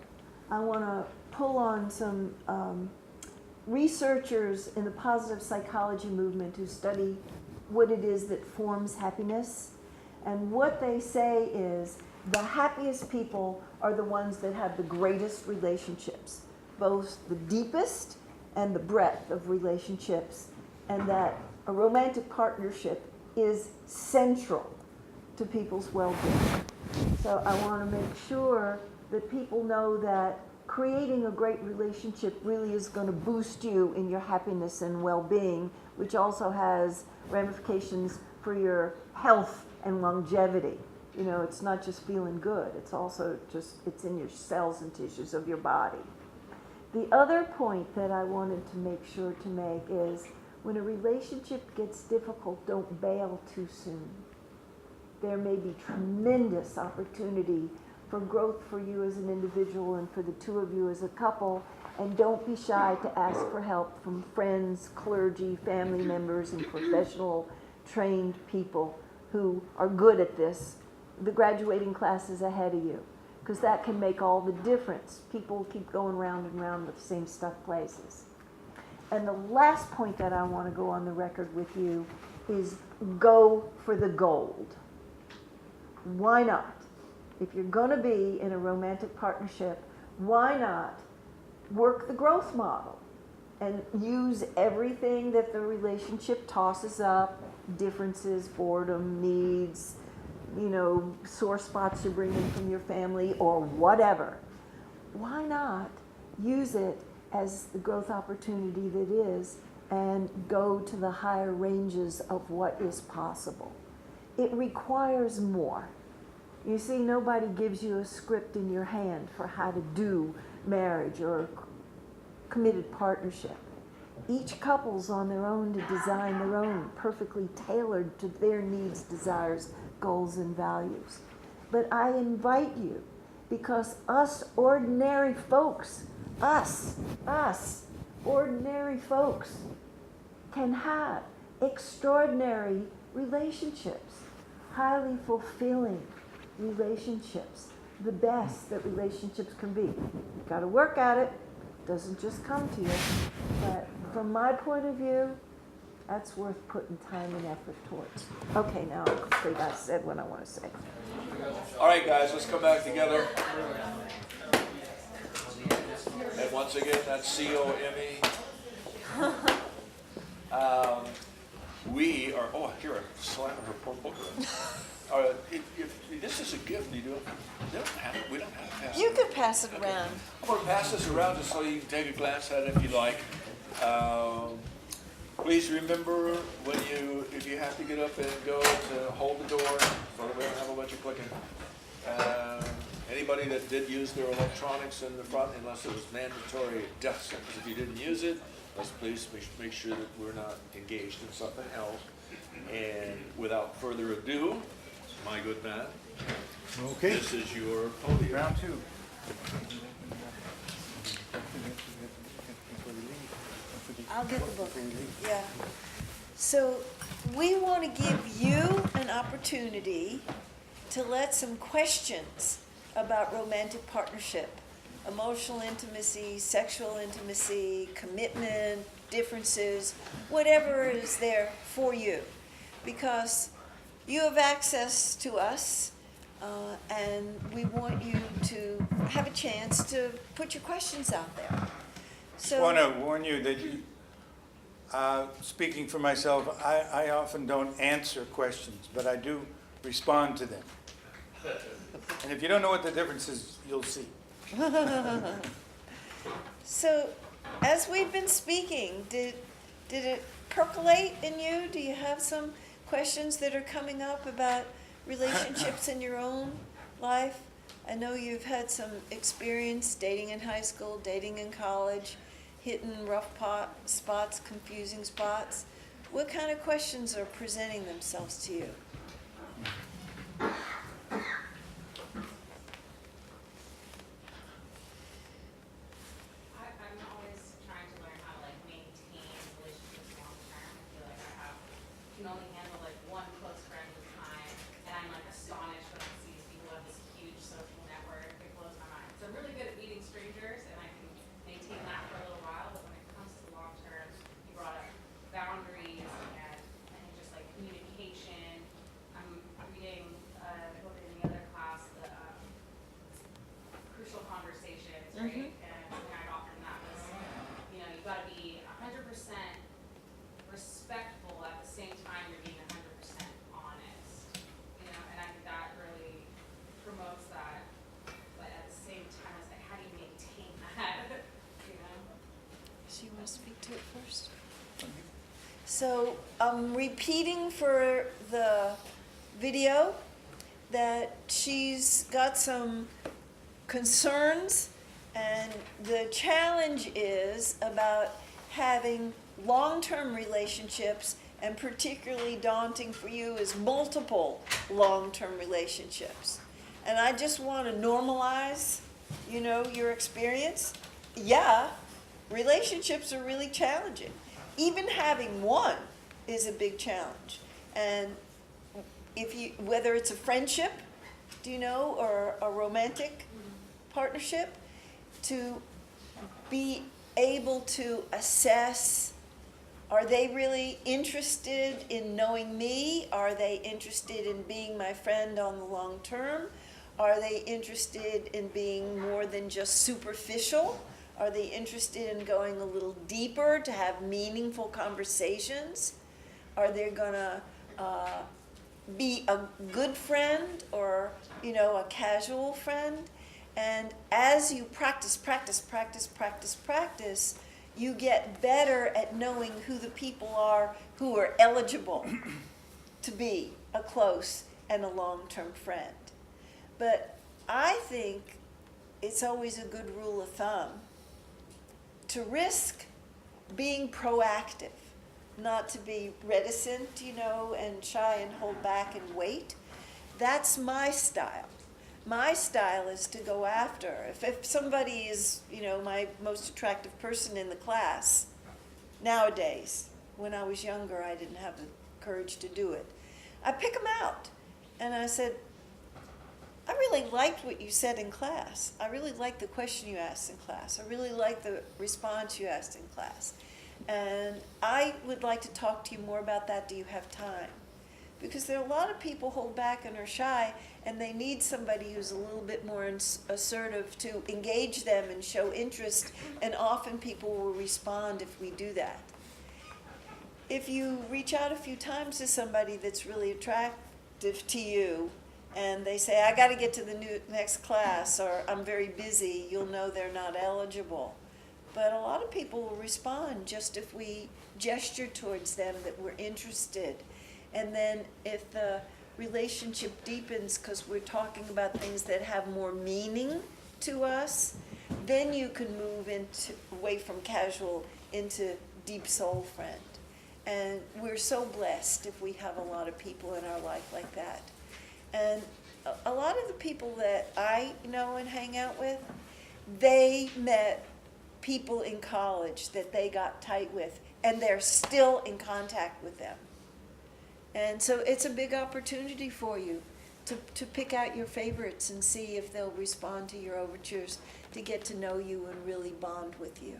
I want to pull on some researchers in the positive psychology movement who study what it is that forms happiness. And what they say is the happiest people are the ones that have the greatest relationships, both the deepest and the breadth of relationships, and that a romantic partnership is central to people's well-being. So I want to make sure that people know that creating a great relationship really is going to boost you in your happiness and well-being, which also has ramifications for your health and longevity. You know, it's not just feeling good, it's also it's in your cells and tissues of your body. The other point that I wanted to make sure to make is when a relationship gets difficult, don't bail too soon. There may be tremendous opportunity for growth for you as an individual and for the two of you as a couple, and don't be shy to ask for help from friends, clergy, family members, and professional trained people who are good at this. The graduating class is ahead of you, because that can make all the difference. People keep going round and round with the same stuff places. And the last point that I want to go on the record with you is go for the gold. Why not? If you're going to be in a romantic partnership, why not work the growth model and use everything that the relationship tosses up, differences, boredom, needs, sore spots you bring in from your family or whatever. Why not use it as the growth opportunity that is and go to the higher ranges of what is possible? It requires more. You see, nobody gives you a script in your hand for how to do marriage or committed partnership. Each couple's on their own to design their own, perfectly tailored to their needs, desires, goals, and values. But I invite you, because us ordinary folks, ordinary folks, can have extraordinary relationships, highly fulfilling relationships, the best that relationships can be. You've got to work at it. It doesn't just come to you. But from my point of view, that's worth putting time and effort towards. Okay, now I'm complete. I said what I want to say. All right, guys, let's come back together. And once again, that's C-O-M-E. We are, here, I slammed her poor book. If this is a gift, we don't have to pass it. You can pass it around. I'm going to pass this around just so you can take a glance at it if you like. Please remember when if you have to get up and go, to hold the door so that we don't have a bunch of clicking. Anybody that did use their electronics in the front, unless it was mandatory death sentence, if you didn't use it, let's please make sure that we're not engaged in something else. And without further ado, my good man, Okay, this is your podium. round two. I'll get the book. Yeah. So we want to give you an opportunity to let some questions about romantic partnership, emotional intimacy, sexual intimacy, commitment, differences, whatever is there for you. Because you have access to us, and we want you to have a chance to put your questions out there. I want to warn you that, speaking for myself, I often don't answer questions, but I do respond to them. And if you don't know what the difference is, you'll see. So, as we've been speaking, did it percolate in you? Do you have some questions that are coming up about relationships in your own life? I know you've had some experience dating in high school, dating in college, hitting rough spots, confusing spots. What kind of questions are presenting themselves to you? I'm always trying to learn how to like maintain relationships long term. I feel like can only handle like one close friend at a time, and I'm like astonished when I see these people who have this huge social network. It blows my mind. So I'm really good at meeting strangers, and I can maintain that for a little while. But when it comes to long term, you brought up boundaries and I think just like communication. I'm reading a book in the other class, the Crucial Conversations, right? And something I got from that was, you know, you got to be 100% respectful at the same time you're being 100% honest. You know, and I think that really promotes that. But at the same time, it's like, how do you maintain that? You know? So you want to speak to it first? So I'm repeating for the video that she's got some concerns, and the challenge is about having long-term relationships, and particularly daunting for you is multiple long-term relationships. And I just want to normalize, you know, your experience. Yeah, relationships are really challenging. Even having one is a big challenge. And if you, whether it's a friendship, do you know, or a romantic partnership, to be able to assess, are they really interested in knowing me? Are they interested in being my friend on the long term? Are they interested in being more than just superficial? Are they interested in going a little deeper to have meaningful conversations? Are they gonna be a good friend, or, you know, a casual friend? And as you practice, you get better at knowing who the people are who are eligible to be a close and a long-term friend. But I think it's always a good rule of thumb to risk being proactive, not to be reticent, you know, and shy and hold back and wait. That's my style. My style is to go after. If somebody is, you know, my most attractive person in the class, nowadays, when I was younger, I didn't have the courage to do it. I pick them out, and I said, I really liked what you said in class. I really liked the question you asked in class. I really liked the response you asked in class. And I would like to talk to you more about that. Do you have time? Because there are a lot of people hold back and are shy, and they need somebody who's a little bit more assertive to engage them and show interest, and often people will respond if we do that. If you reach out a few times to somebody that's really attractive to you, and they say, I got to get to the next class, or I'm very busy, you'll know they're not eligible. But a lot of people will respond just if we gesture towards them that we're interested. And then if the relationship deepens because we're talking about things that have more meaning to us, then you can move into away from casual into deep soul friend. And we're so blessed if we have a lot of people in our life like that. And a lot of the people that I know and hang out with, they met people in college that they got tight with, and they're still in contact with them. And so it's a big opportunity for you to pick out your favorites and see if they'll respond to your overtures to get to know you and really bond with you.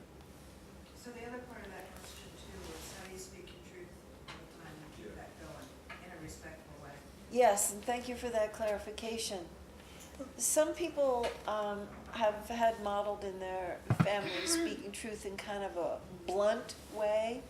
So the other part of that question too is how do you speak your truth all the time and keep that going in a respectful way? Yes, and thank you for that clarification. Some people have had modeled in their family speaking truth in kind of a blunt way.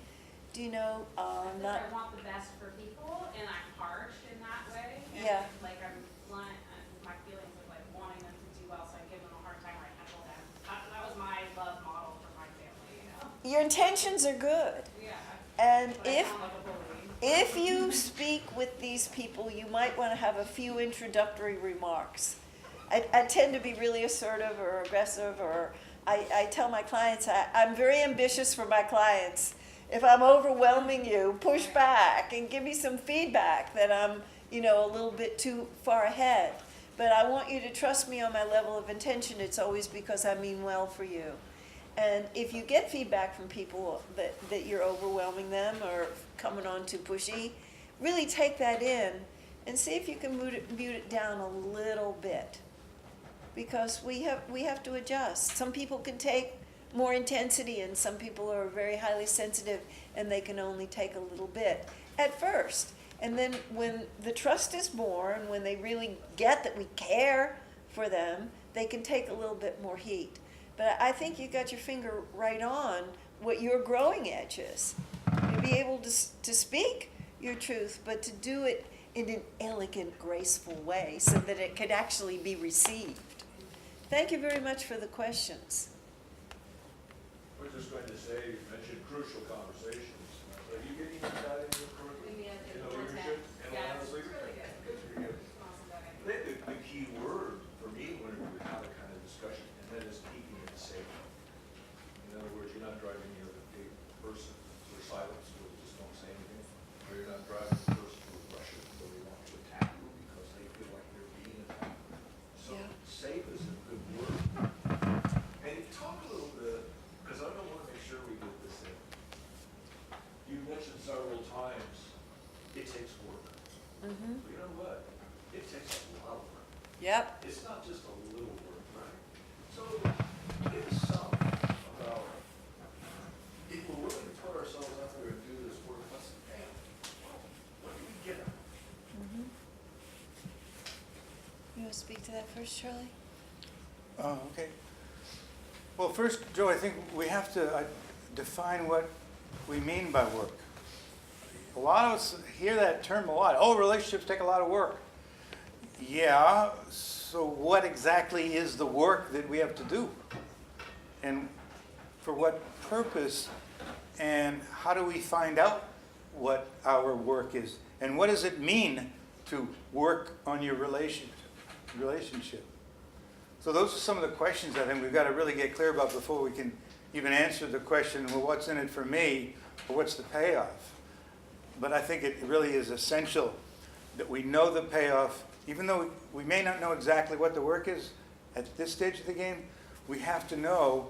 Do you know, I think not, I want the best for people, and I'm harsh in that way. And Yeah. like I'm blunt and my feelings of like wanting them to do well, so I give them a hard time or I handle them. That was my love model for my family, you know? your intentions are good. Yeah. And But I if sound like a bully. If you speak with these people, you might want to have a few introductory remarks. I tend to be really assertive or aggressive, or I tell my clients, I'm very ambitious for my clients. If I'm overwhelming you, push back and give me some feedback that I'm, a little bit too far ahead. But I want you to trust me on my level of intention. It's always because I mean well for you. And if you get feedback from people that you're overwhelming them or coming on too pushy, really take that in and see if you can mute it down a little bit. Because we have to adjust. Some people can take more intensity and some people are very highly sensitive and they can only take a little bit at first. And then when the trust is born, when they really get that we care for them, they can take a little bit more heat. But I think you got your finger right on what your growing edge is. To be able to speak your truth, but to do it in an elegant, graceful way so that it could actually be received. Thank you very much for the questions. I was just going to say, you mentioned crucial conversations. Are you getting into that in your curriculum? Maybe In the leadership? And Yeah, honestly, it's really good. pretty good. Awesome, that I I think the key word for me when we have a kind of discussion, and that is keeping it safe. In other words, you're not driving the other person to a silence, or just don't say anything. Or you're not driving the person to aggression, or they want to attack you because they feel like they're being attacked. So Yeah. safe is a good word. And talk a little bit, because I don't want to make sure we get this in. You mentioned several times, it takes work. Mm-hmm. But you know what? It takes a lot of work. Yep. It's not just a little work, right? So give us some about, if we're willing to put ourselves out there and do this work, let's, man, what do we get? Mm-hmm. You want to speak to that first, Charlie? Oh, okay. Well, first, Joe, I think we have to define what we mean by work. A lot of us hear that term a lot. Oh, relationships take a lot of work. Yeah, so what exactly is the work that we have to do? And for what purpose? And how do we find out what our work is? And what does it mean to work on your relationship? So those are some of the questions I think we've got to really get clear about before we can even answer the question, well, what's in it for me, or what's the payoff? But I think it really is essential that we know the payoff. Even though we may not know exactly what the work is at this stage of the game, we have to know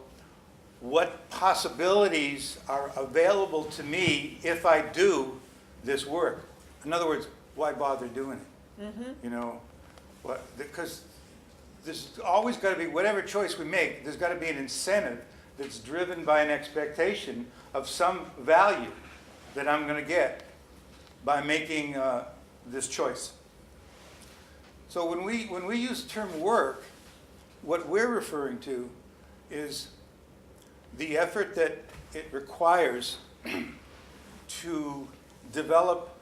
what possibilities are available to me if I do this work. In other words, why bother doing it? Mm-hmm. Because there's always got to be, whatever choice we make, there's got to be an incentive that's driven by an expectation of some value that I'm going to get by making this choice. So when we use the term work, what we're referring to is the effort that it requires to develop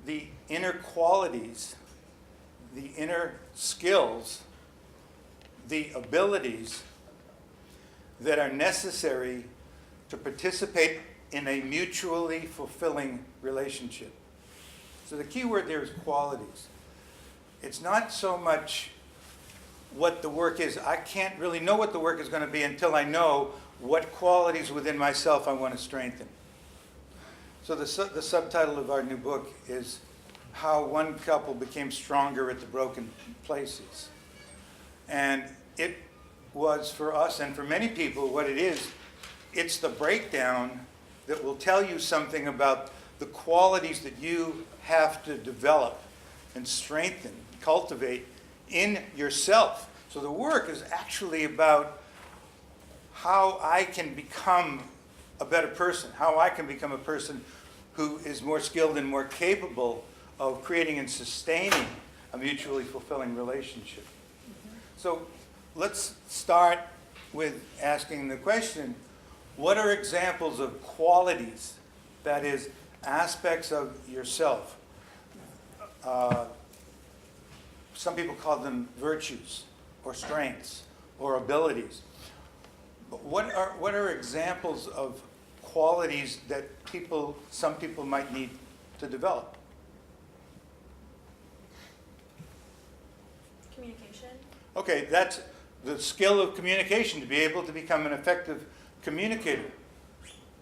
the inner qualities, the inner skills, the abilities that are necessary to participate in a mutually fulfilling relationship. So the key word there is qualities. It's not so much what the work is. I can't really know what the work is going to be until I know what qualities within myself I want to strengthen. So the subtitle of our new book is How One Couple Became Stronger at the Broken Places. And it was for us and for many people what it is, it's the breakdown that will tell you something about the qualities that you have to develop and strengthen, cultivate in yourself. So the work is actually about how I can become a better person, how I can become a person who is more skilled and more capable of creating and sustaining a mutually fulfilling relationship. So let's start with asking the question, what are examples of qualities, that is, aspects of yourself? Some people call them virtues or strengths or abilities. But what are examples of qualities that some people might need to develop? Communication. Okay, that's the skill of communication, to be able to become an effective communicator.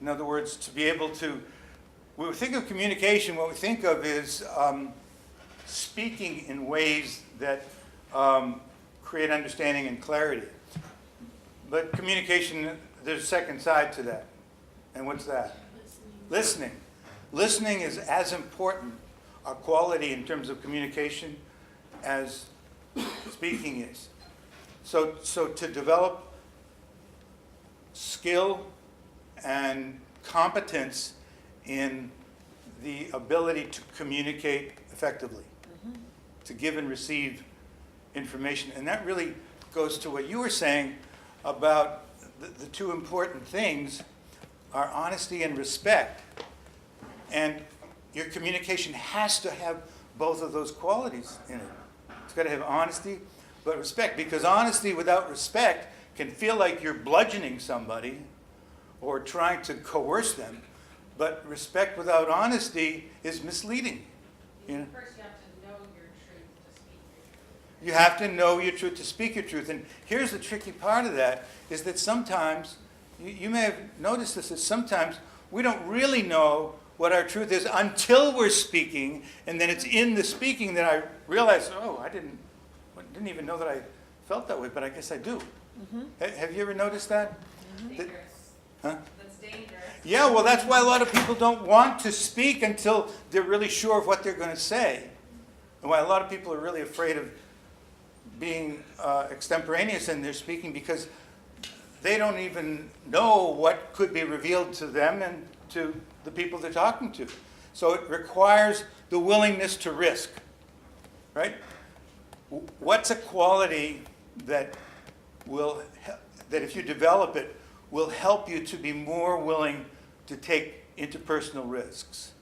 In other words, to be able to, when we think of communication, what we think of is speaking in ways that create understanding and clarity. But communication, there's a second side to that. And what's that? Listening. Listening is as important a quality in terms of communication as speaking is. So to develop skill and competence in the ability to communicate effectively, to give and receive information. And that really goes to what you were saying about the two important things are honesty and respect. And your communication has to have both of those qualities in it. It's got to have honesty, but respect. Because honesty without respect can feel like you're bludgeoning somebody or trying to coerce them. But respect without honesty is misleading. You know? First, you have to know your truth to speak your truth. You have to know your truth to speak your truth. And here's the tricky part of that, is that sometimes, you may have noticed this, that sometimes we don't really know what our truth is until we're speaking, and then it's in the speaking that I realize, oh, I didn't even know that I felt that way, but I guess I do. Have you ever noticed that? Dangerous. Huh? That's dangerous. Yeah, well, that's why a lot of people don't want to speak until they're really sure of what they're going to say. And why a lot of people are really afraid of being extemporaneous in their speaking, because they don't even know what could be revealed to them and to the people they're talking to. So it requires the willingness to risk, right? What's a quality that that if you develop it, will help you to be more willing to take interpersonal risks?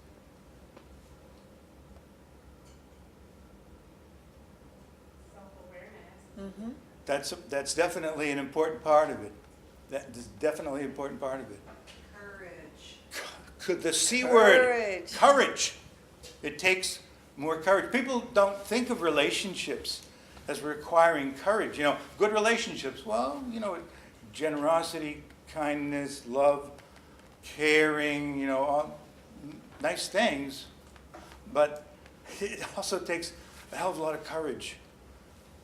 Self-awareness. That's definitely an important part of it. That is definitely an important part of it. Courage. Could the C word, Courage. courage. It takes more courage. People don't think of relationships as requiring courage. You know, good relationships, well, you know, generosity, kindness, love, caring, you know, all nice things. But it also takes a hell of a lot of courage.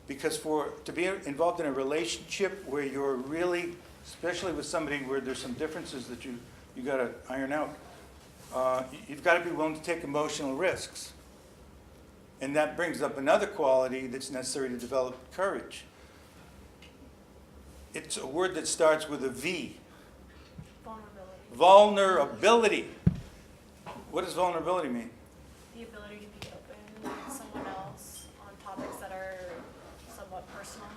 Because to be involved in a relationship where you're really, especially with somebody where there's some differences that you got to iron out, you've got to be willing to take emotional risks. And that brings up another quality that's necessary to develop courage. It's a word that starts with a V. Vulnerability. Vulnerability. What does vulnerability mean? The ability to be open with someone else on topics that are somewhat personal.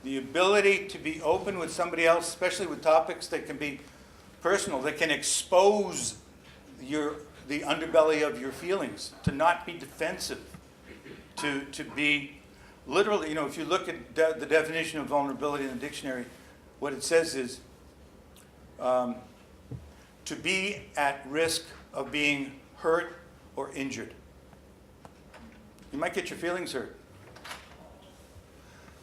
The ability to be open with somebody else, especially with topics that can be personal, that can expose the underbelly of your feelings, to not be defensive, to be literally, you know, if you look at the definition of vulnerability in the dictionary, what it says is to be at risk of being hurt or injured. You might get your feelings hurt.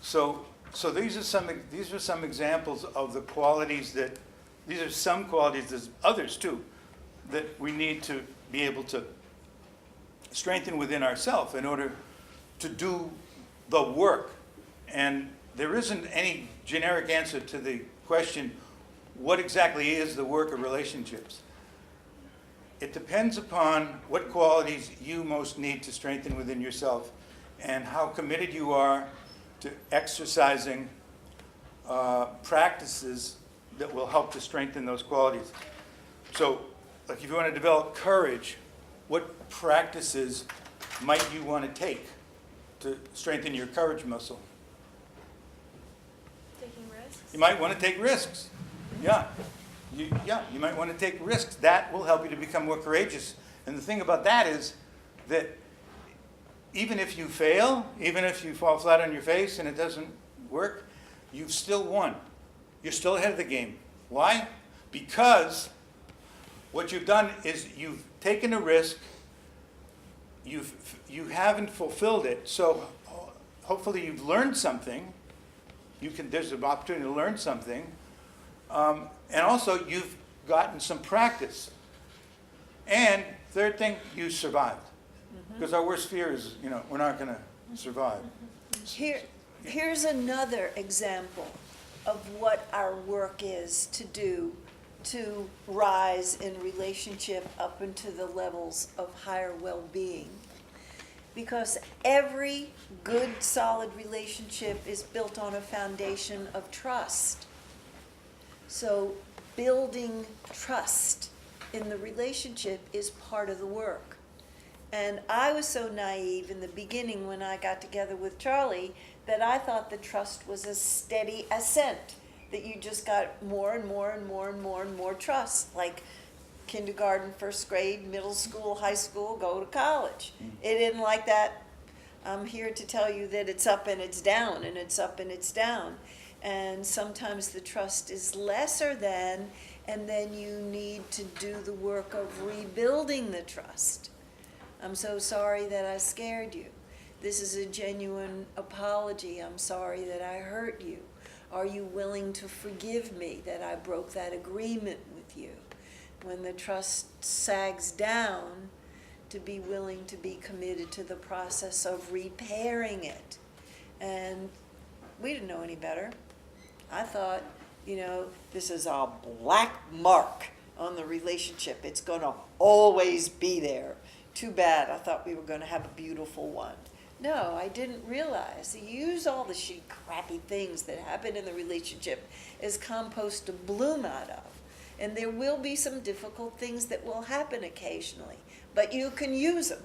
So these are some examples of the qualities that, these are some qualities, there's others too, that we need to be able to strengthen within ourselves in order to do the work. And there isn't any generic answer to the question, what exactly is the work of relationships? It depends upon what qualities you most need to strengthen within yourself and how committed you are to exercising practices that will help to strengthen those qualities. So, like if you want to develop courage, what practices might you want to take to strengthen your courage muscle? Taking risks? You might want to take risks. Yeah. You might want to take risks. That will help you to become more courageous. And the thing about that is that even if you fail, even if you fall flat on your face and it doesn't work, you've still won. You're still ahead of the game. Why? Because what you've done is you've taken a risk, you haven't fulfilled it, so hopefully you've learned something. There's an opportunity to learn something. And also, you've gotten some practice. And third thing, you survived. Because our worst fear is, we're not going to survive. Here's another example of what our work is to do to rise in relationship up into the levels of higher well-being. Because every good, solid relationship is built on a foundation of trust. So building trust in the relationship is part of the work. And I was so naive in the beginning when I got together with Charlie that I thought the trust was a steady ascent, that you just got more and more and more and more and more trust, like kindergarten, first grade, middle school, high school, go to college. It isn't like that. I'm here to tell you that it's up and it's down, and it's up and it's down. And sometimes the trust is lesser than, and then you need to do the work of rebuilding the trust. I'm so sorry that I scared you. This is a genuine apology. I'm sorry that I hurt you. Are you willing to forgive me that I broke that agreement with you? When the trust sags down, to be willing to be committed to the process of repairing it. And we didn't know any better. I thought, this is a black mark on the relationship. It's going to always be there. Too bad. I thought we were going to have a beautiful one. No, I didn't realize. You use all the shitty, crappy things that happen in the relationship as compost to bloom out of. And there will be some difficult things that will happen occasionally, but you can use them.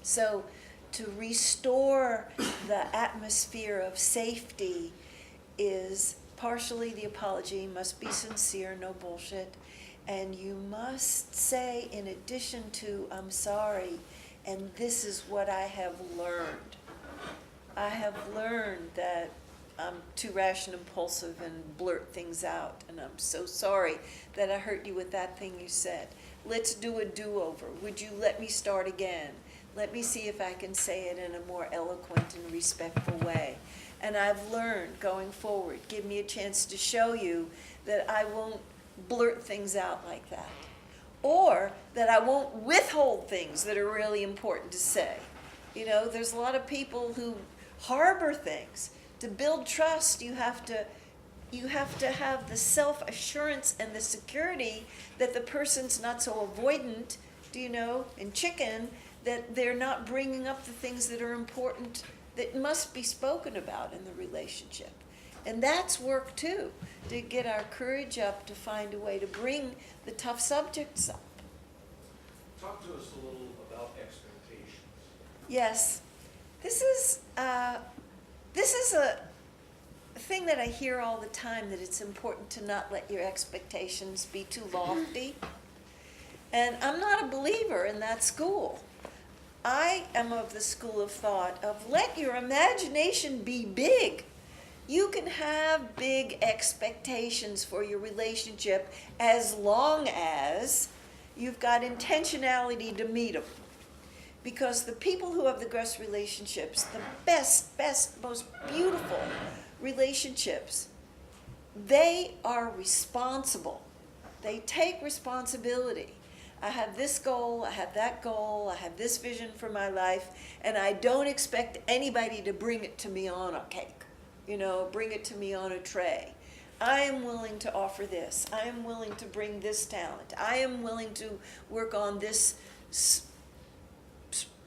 So to restore the atmosphere of safety is partially the apology, must be sincere, no bullshit. And you must say, in addition to, I'm sorry, and this is what I have learned. I have learned that I'm too rash and impulsive and blurt things out, and I'm so sorry that I hurt you with that thing you said. Let's do a do-over. Would you let me start again? Let me see if I can say it in a more eloquent and respectful way. And I've learned going forward, give me a chance to show you that I won't blurt things out like that. Or that I won't withhold things that are really important to say. There's a lot of people who harbor things. To build trust, you have to have the self-assurance and the security that the person's not so avoidant, and chicken, that they're not bringing up the things that are important that must be spoken about in the relationship. And that's work too, to get our courage up, to find a way to bring the tough subjects up. Talk to us a little about expectations. Yes, this is a thing that I hear all the time, that it's important to not let your expectations be too lofty. And I'm not a believer in that school. I am of the school of thought of let your imagination be big. You can have big expectations for your relationship as long as you've got intentionality to meet them. Because the people who have the best relationships, the best, most beautiful relationships, they are responsible. They take responsibility. I have this goal, I have that goal, I have this vision for my life, and I don't expect anybody to bring it to me on a cake, bring it to me on a tray. I am willing to offer this. I am willing to bring this talent. I am willing to work on this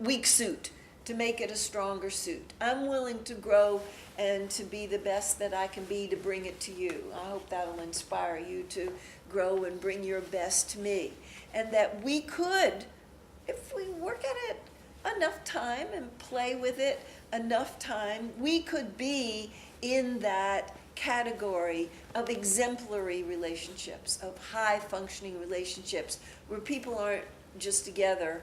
weak suit to make it a stronger suit. I'm willing to grow and to be the best that I can be to bring it to you. I hope that'll inspire you to grow and bring your best to me. And that we could, if we work at it enough time and play with it enough time, we could be in that category of exemplary relationships, of high functioning relationships, where people aren't just together,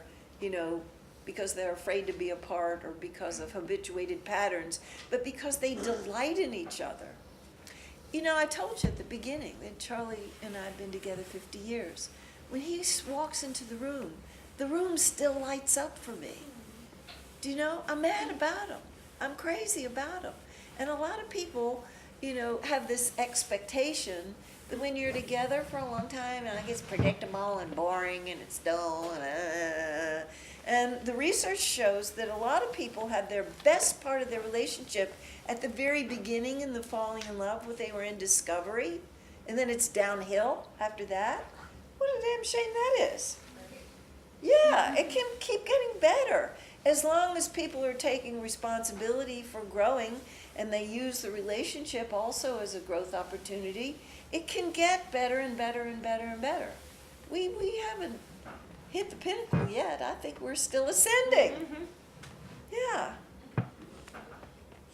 because they're afraid to be apart or because of habituated patterns, but because they delight in each other. I told you at the beginning that Charlie and I have been together 50 years. When he walks into the room still lights up for me. Do you know? I'm mad about him. I'm crazy about him. And a lot of people, have this expectation that when you're together for a long time, and it gets predictable and boring and it's dull and the research shows that a lot of people had their best part of their relationship at the very beginning in the falling in love, when they were in discovery, and then it's downhill after that. What a damn shame that is. Yeah, it can keep getting better. As long as people are taking responsibility for growing and they use the relationship also as a growth opportunity, it can get better and better and better and better. We haven't hit the pinnacle yet. I think we're still ascending. Yeah.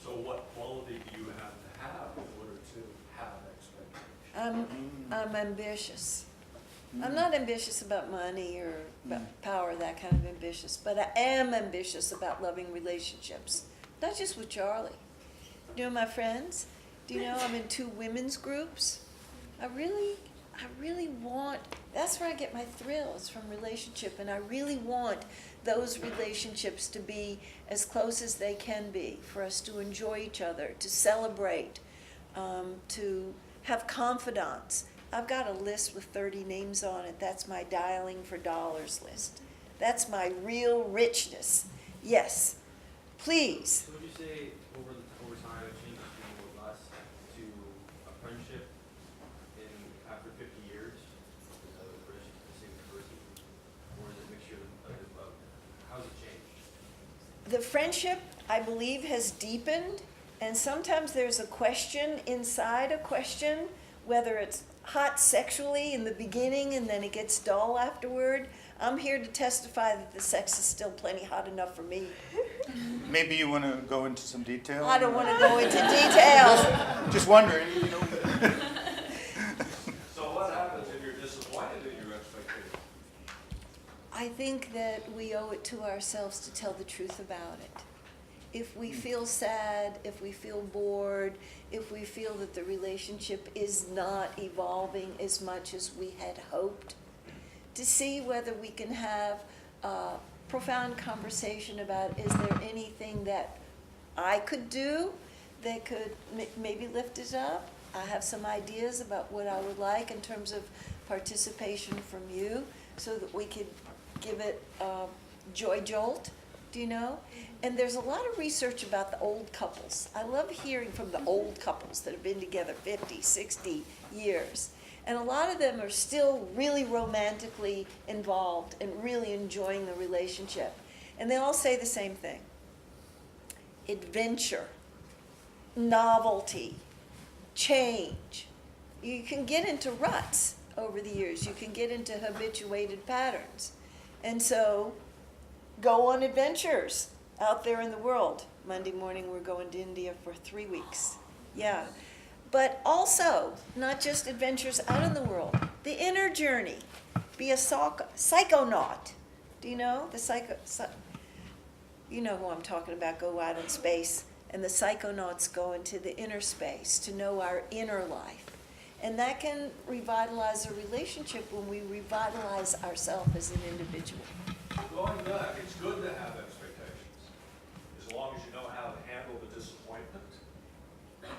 So what quality do you have to have in order to have expectations? I'm ambitious. I'm not ambitious about money or about power, that kind of ambitious, but I am ambitious about loving relationships. Not just with Charlie. My friends, do you know I'm in 2 women's groups? I really want, that's where I get my thrills from relationship, and I really want those relationships to be as close as they can be, for us to enjoy each other, to celebrate, to have confidants. I've got a list with 30 names on it. That's my dialing for dollars list. That's my real richness. Yes, please. So would you say over time it changes from more or less to a friendship after 50 years? Is that a friendship with the same person? Or is it a mixture of how's it changed? The friendship, I believe, has deepened, and sometimes there's a question inside a question, whether it's hot sexually in the beginning and then it gets dull afterward. I'm here to testify that the sex is still plenty hot enough for me. Maybe you want to go into some detail? I don't want to go into details. Just wondering, So what happens if you're disappointed in your expectations? I think that we owe it to ourselves to tell the truth about it. If we feel sad, if we feel bored, if we feel that the relationship is not evolving as much as we had hoped, to see whether we can have a profound conversation about, is there anything that I could do that could maybe lift it up? I have some ideas about what I would like in terms of participation from you, so that we could give it a joy jolt. Do you know? And there's a lot of research about the old couples. I love hearing from the old couples that have been together 50, 60 years. And a lot of them are still really romantically involved and really enjoying the relationship. And they all say the same thing. Adventure, novelty, change. You can get into ruts over the years. You can get into habituated patterns. And so go on adventures out there in the world. Monday morning we're going to India for 3 weeks. Yeah. But also, not just adventures out in the world, the inner journey. Be a psychonaut. Do you know? You know who I'm talking about, go out in space. and the psychonauts go into the inner space to know our inner life. And that can revitalize a relationship when we revitalize ourselves as an individual. Going back, it's good to have expectations, as long as you know how to handle the disappointment.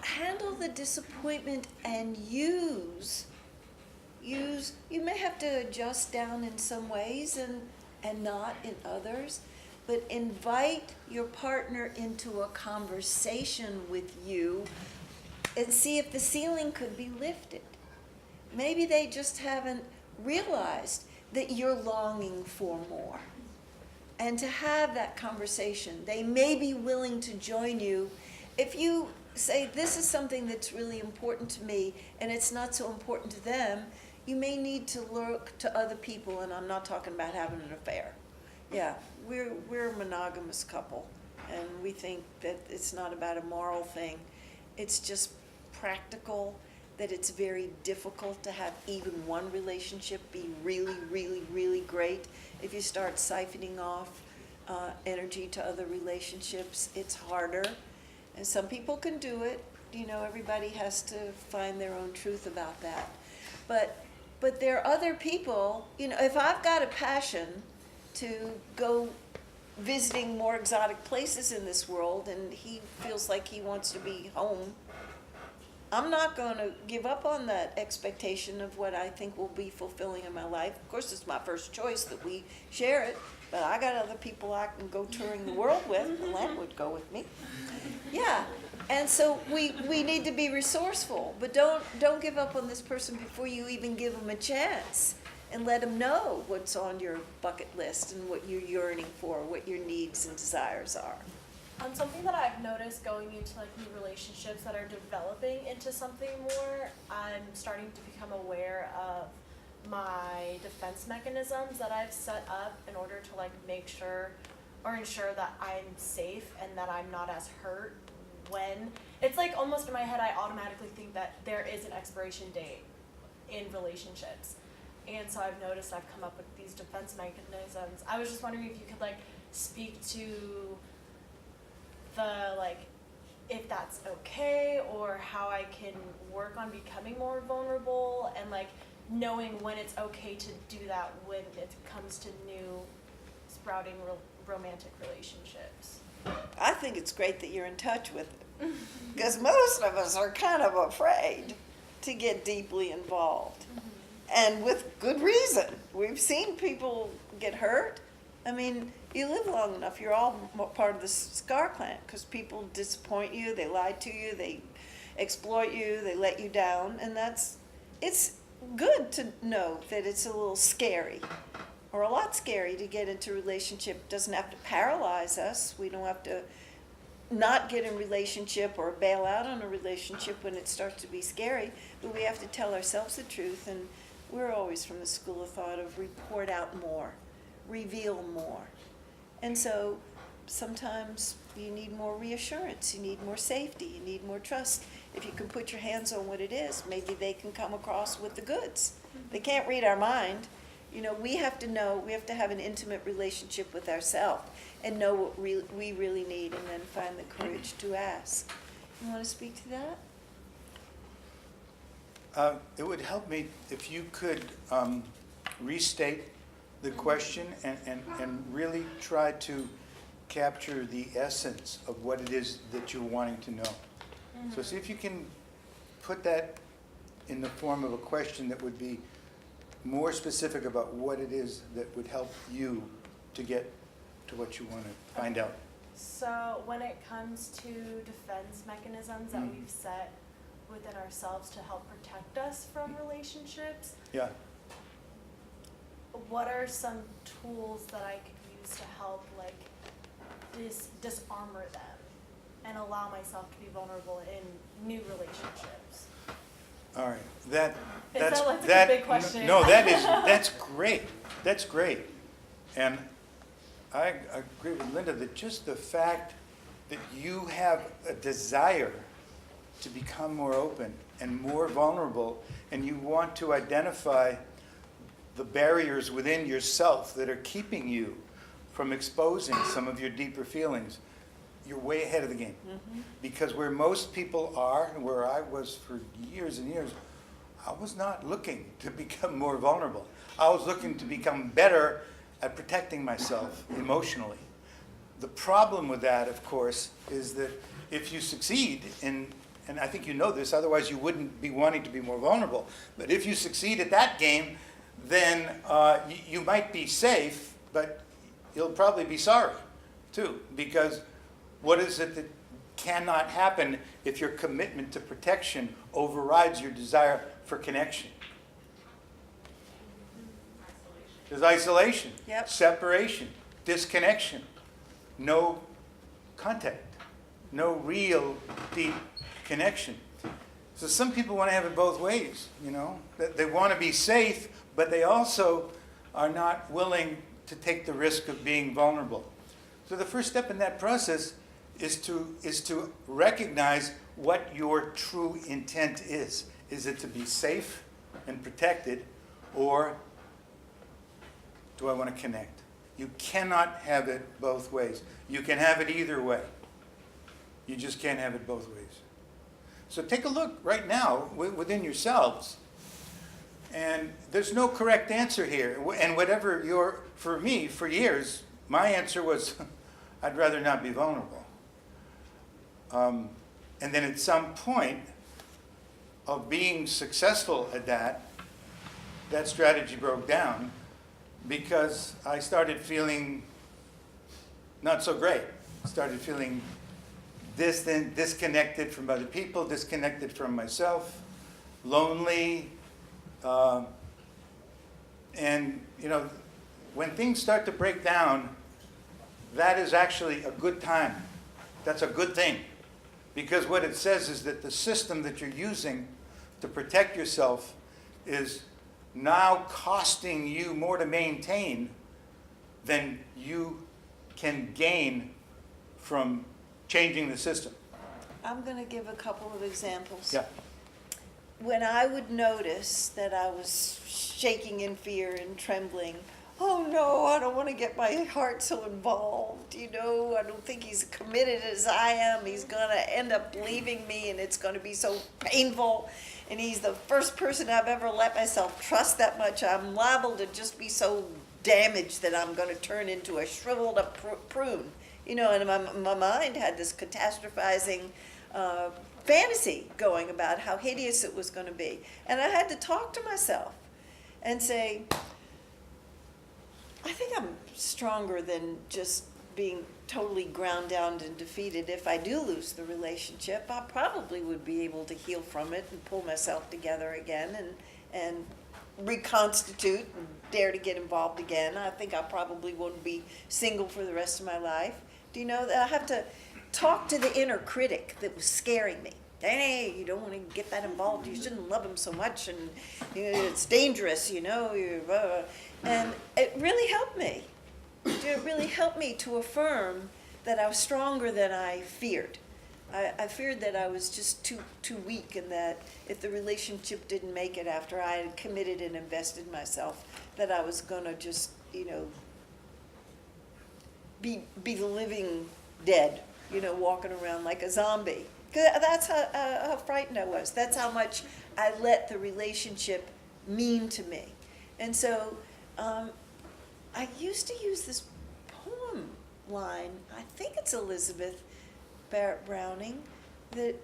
Handle the disappointment and use, you may have to adjust down in some ways and not in others, but invite your partner into a conversation with you and see if the ceiling could be lifted. Maybe they just haven't realized that you're longing for more. And to have that conversation, they may be willing to join you. If you say, this is something that's really important to me and it's not so important to them, you may need to look to other people, and I'm not talking about having an affair. Yeah, we're a monogamous couple, and we think that it's not about a moral thing. It's just practical, that it's very difficult to have even one relationship be really, really, really great. If you start siphoning off energy to other relationships, it's harder. And some people can do it. You know, everybody has to find their own truth about that. But there are other people, you know, if I've got a passion to go visiting more exotic places in this world and he feels like he wants to be home, I'm not going to give up on that expectation of what I think will be fulfilling in my life. Of course, it's my first choice that we share it, but I got other people I can go touring the world with. Len would go with me. Yeah, and so we need to be resourceful, but don't give up on this person before you even give them a chance, and let them know what's on your bucket list and what you're yearning for, what your needs and desires are. Something that I've noticed going into like new relationships that are developing into something more, I'm starting to become aware of my defense mechanisms that I've set up in order to like make sure or ensure that I'm safe and that I'm not as hurt when it's like almost in my head I automatically think that there is an expiration date in relationships. And so I've noticed I've come up with these defense mechanisms. I was just wondering if you could like speak to the like if that's okay or how I can work on becoming more vulnerable and like knowing when it's okay to do that when it comes to new sprouting romantic relationships. I think it's great that you're in touch with it, because most of us are kind of afraid to get deeply involved, and with good reason. We've seen people get hurt. I mean, you live long enough, you're all part of the scar plant, because people disappoint you, they lie to you, they exploit you, they let you down, and it's good to know that it's a little scary, or a lot scary to get into a relationship. It doesn't have to paralyze us. We don't have to not get in a relationship or bail out on a relationship when it starts to be scary, but we have to tell ourselves the truth, and we're always from the school of thought of report out more, reveal more. And so sometimes you need more reassurance, you need more safety, you need more trust. If you can put your hands on what it is, maybe they can come across with the goods. They can't read our mind. You know, we have to know, we have to have an intimate relationship with ourselves and know what we really need, and then find the courage to ask. You want to speak to that? It would help me if you could restate the question and really try to capture the essence of what it is that you're wanting to know. So see if you can put that in the form of a question that would be more specific about what it is that would help you to get to what you want to find out. So when it comes to defense mechanisms that we've set within ourselves to help protect us from relationships, Yeah. what are some tools that I could use to help like disarmor them and allow myself to be vulnerable in new relationships? All right. That's like a big question. No, that's great. That's great. And I agree with Linda that just the fact that you have a desire to become more open and more vulnerable, and you want to identify the barriers within yourself that are keeping you from exposing some of your deeper feelings, you're way ahead of the game. Because where most people are, and where I was for years and years, I was not looking to become more vulnerable. I was looking to become better at protecting myself emotionally. The problem with that, of course, is that if you succeed in, and I think you know this, otherwise you wouldn't be wanting to be more vulnerable, but if you succeed at that game, then you might be safe, but you'll probably be sorry too, because what is it that cannot happen if your commitment to protection overrides your desire for connection? There's isolation, Yep. separation, disconnection, no contact, no real deep connection. So some people want to have it both ways, you know. They want to be safe, but they also are not willing to take the risk of being vulnerable. So the first step in that process is to recognize what your true intent is. Is it to be safe and protected, or do I want to connect? You cannot have it both ways. You can have it either way. You just can't have it both ways. So take a look right now within yourselves. And there's no correct answer here. And whatever for me, for years, my answer was, I'd rather not be vulnerable. And then at some point of being successful at that strategy broke down because I started feeling not so great. I started feeling distant, disconnected from other people, disconnected from myself, lonely. And, you know, when things start to break down, that is actually a good time. That's a good thing. Because what it says is that the system that you're using to protect yourself is now costing you more to maintain than you can gain from changing the system. I'm going to give a couple of examples. Yeah. When I would notice that I was shaking in fear and trembling, oh no, I don't want to get my heart so involved. You know, I don't think he's committed as I am. He's going to end up leaving me and it's going to be so painful. And he's the first person I've ever let myself trust that much. I'm liable to just be so damaged that I'm going to turn into a shriveled up prune. You know, and my mind had this catastrophizing fantasy going about how hideous it was going to be. And I had to talk to myself and say, I think I'm stronger than just being totally ground down and defeated. If I do lose the relationship, I probably would be able to heal from it and pull myself together again and reconstitute and dare to get involved again. I think I probably won't be single for the rest of my life. Do you know that I have to talk to the inner critic that was scaring me? Hey, you don't want to get that involved. You shouldn't love him so much, and you know, it's dangerous, you know. And it really helped me. It really helped me to affirm that I was stronger than I feared. I feared that I was just too weak, and that if the relationship didn't make it after I had committed and invested myself, that I was going to just, you know, be the living dead, you know, walking around like a zombie. 'Cause that's how frightened I was. That's how much I let the relationship mean to me. And so I used to use this poem line, I think it's Elizabeth Barrett Browning, that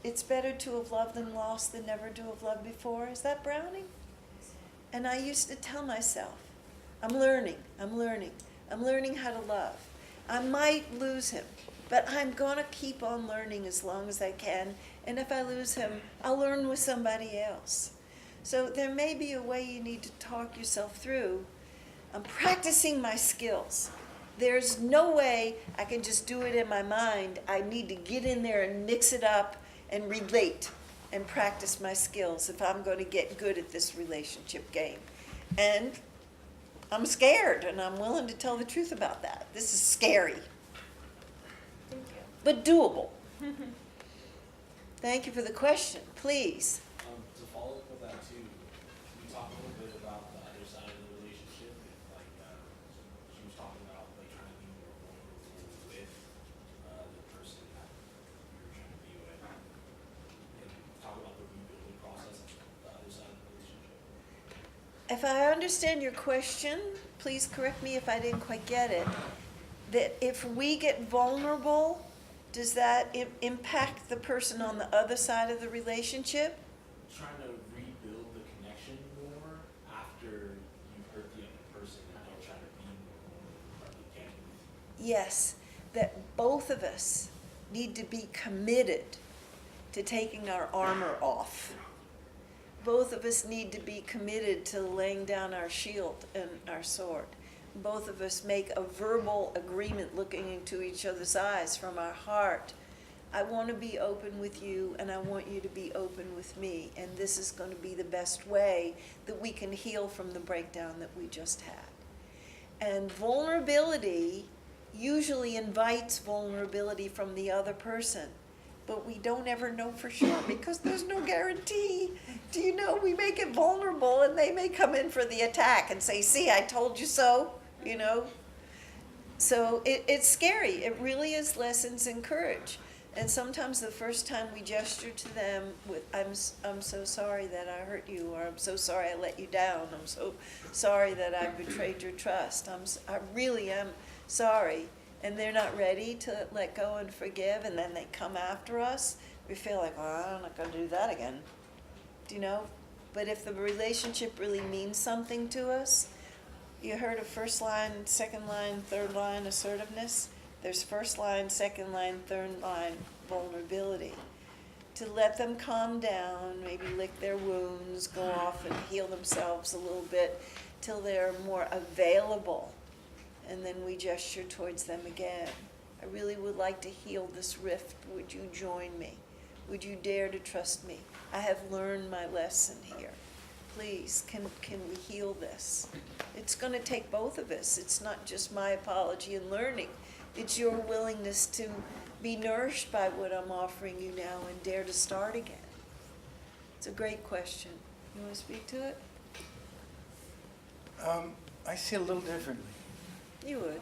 it's better to have loved than lost than never to have loved before. Is that Browning? And I used to tell myself, I'm learning how to love. I might lose him, but I'm going to keep on learning as long as I can. And if I lose him, I'll learn with somebody else. So there may be a way you need to talk yourself through. I'm practicing my skills. There's no way I can just do it in my mind. I need to get in there and mix it up and relate and practice my skills if I'm going to get good at this relationship game. And I'm scared, and I'm willing to tell the truth about that. This is scary. Thank you. But doable. Thank you for the question. Please. To follow up with that too, can you talk a little bit about the other side of the relationship? Like she was talking about like trying to be more vulnerable with the If I understand your question, please correct me if I didn't quite get it, that if we get vulnerable, does that impact the person on the other side of the relationship? Trying to rebuild the connection more after you've hurt the other person and don't try to be more again. Yes, that both of us need to be committed to taking our armor off. Both of us need to be committed to laying down our shield and our sword. Both of us make a verbal agreement looking into each other's eyes from our heart. I want to be open with you, and I want you to be open with me, and this is going to be the best way that we can heal from the breakdown that we just had. And vulnerability usually invites vulnerability from the other person, but we don't ever know for sure because there's no guarantee. Do you know, we make it vulnerable and they may come in for the attack and say, see, I told you so, you know. So it's scary. It really is lessons in courage. And sometimes the first time we gesture to them with, I'm so sorry that I hurt you, or I'm so sorry I let you down, I'm so sorry that I betrayed your trust, I really am sorry, and they're not ready to let go and forgive, and then they come after us, we feel like, well, I'm not going to do that again. Do you know? But if the relationship really means something to us, you heard of first line, second line, third line assertiveness? There's first line, second line, third line vulnerability. To let them calm down, maybe lick their wounds, go off and heal themselves a little bit till they're more available. And then we gesture towards them again. I really would like to heal this rift. Would you join me? Would you dare to trust me? I have learned my lesson here. Please, can we heal this? It's going to take both of us. It's not just my apology and learning. It's your willingness to be nourished by what I'm offering you now and dare to start again. It's a great question. You want to speak to it? I see it a little differently. You would.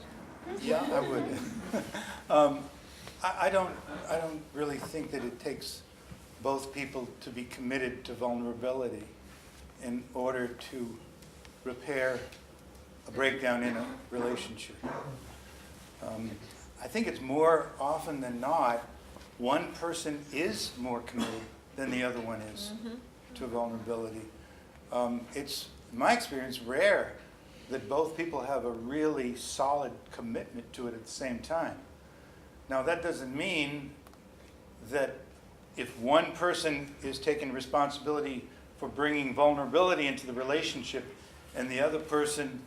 Yeah, I would. I don't really think that it takes both people to be committed to vulnerability in order to repair a breakdown in a relationship. I think it's more often than not, one person is more committed than the other one is to vulnerability. It's, in my experience, rare that both people have a really solid commitment to it at the same time. Now, that doesn't mean that if one person is taking responsibility for bringing vulnerability into the relationship and the other person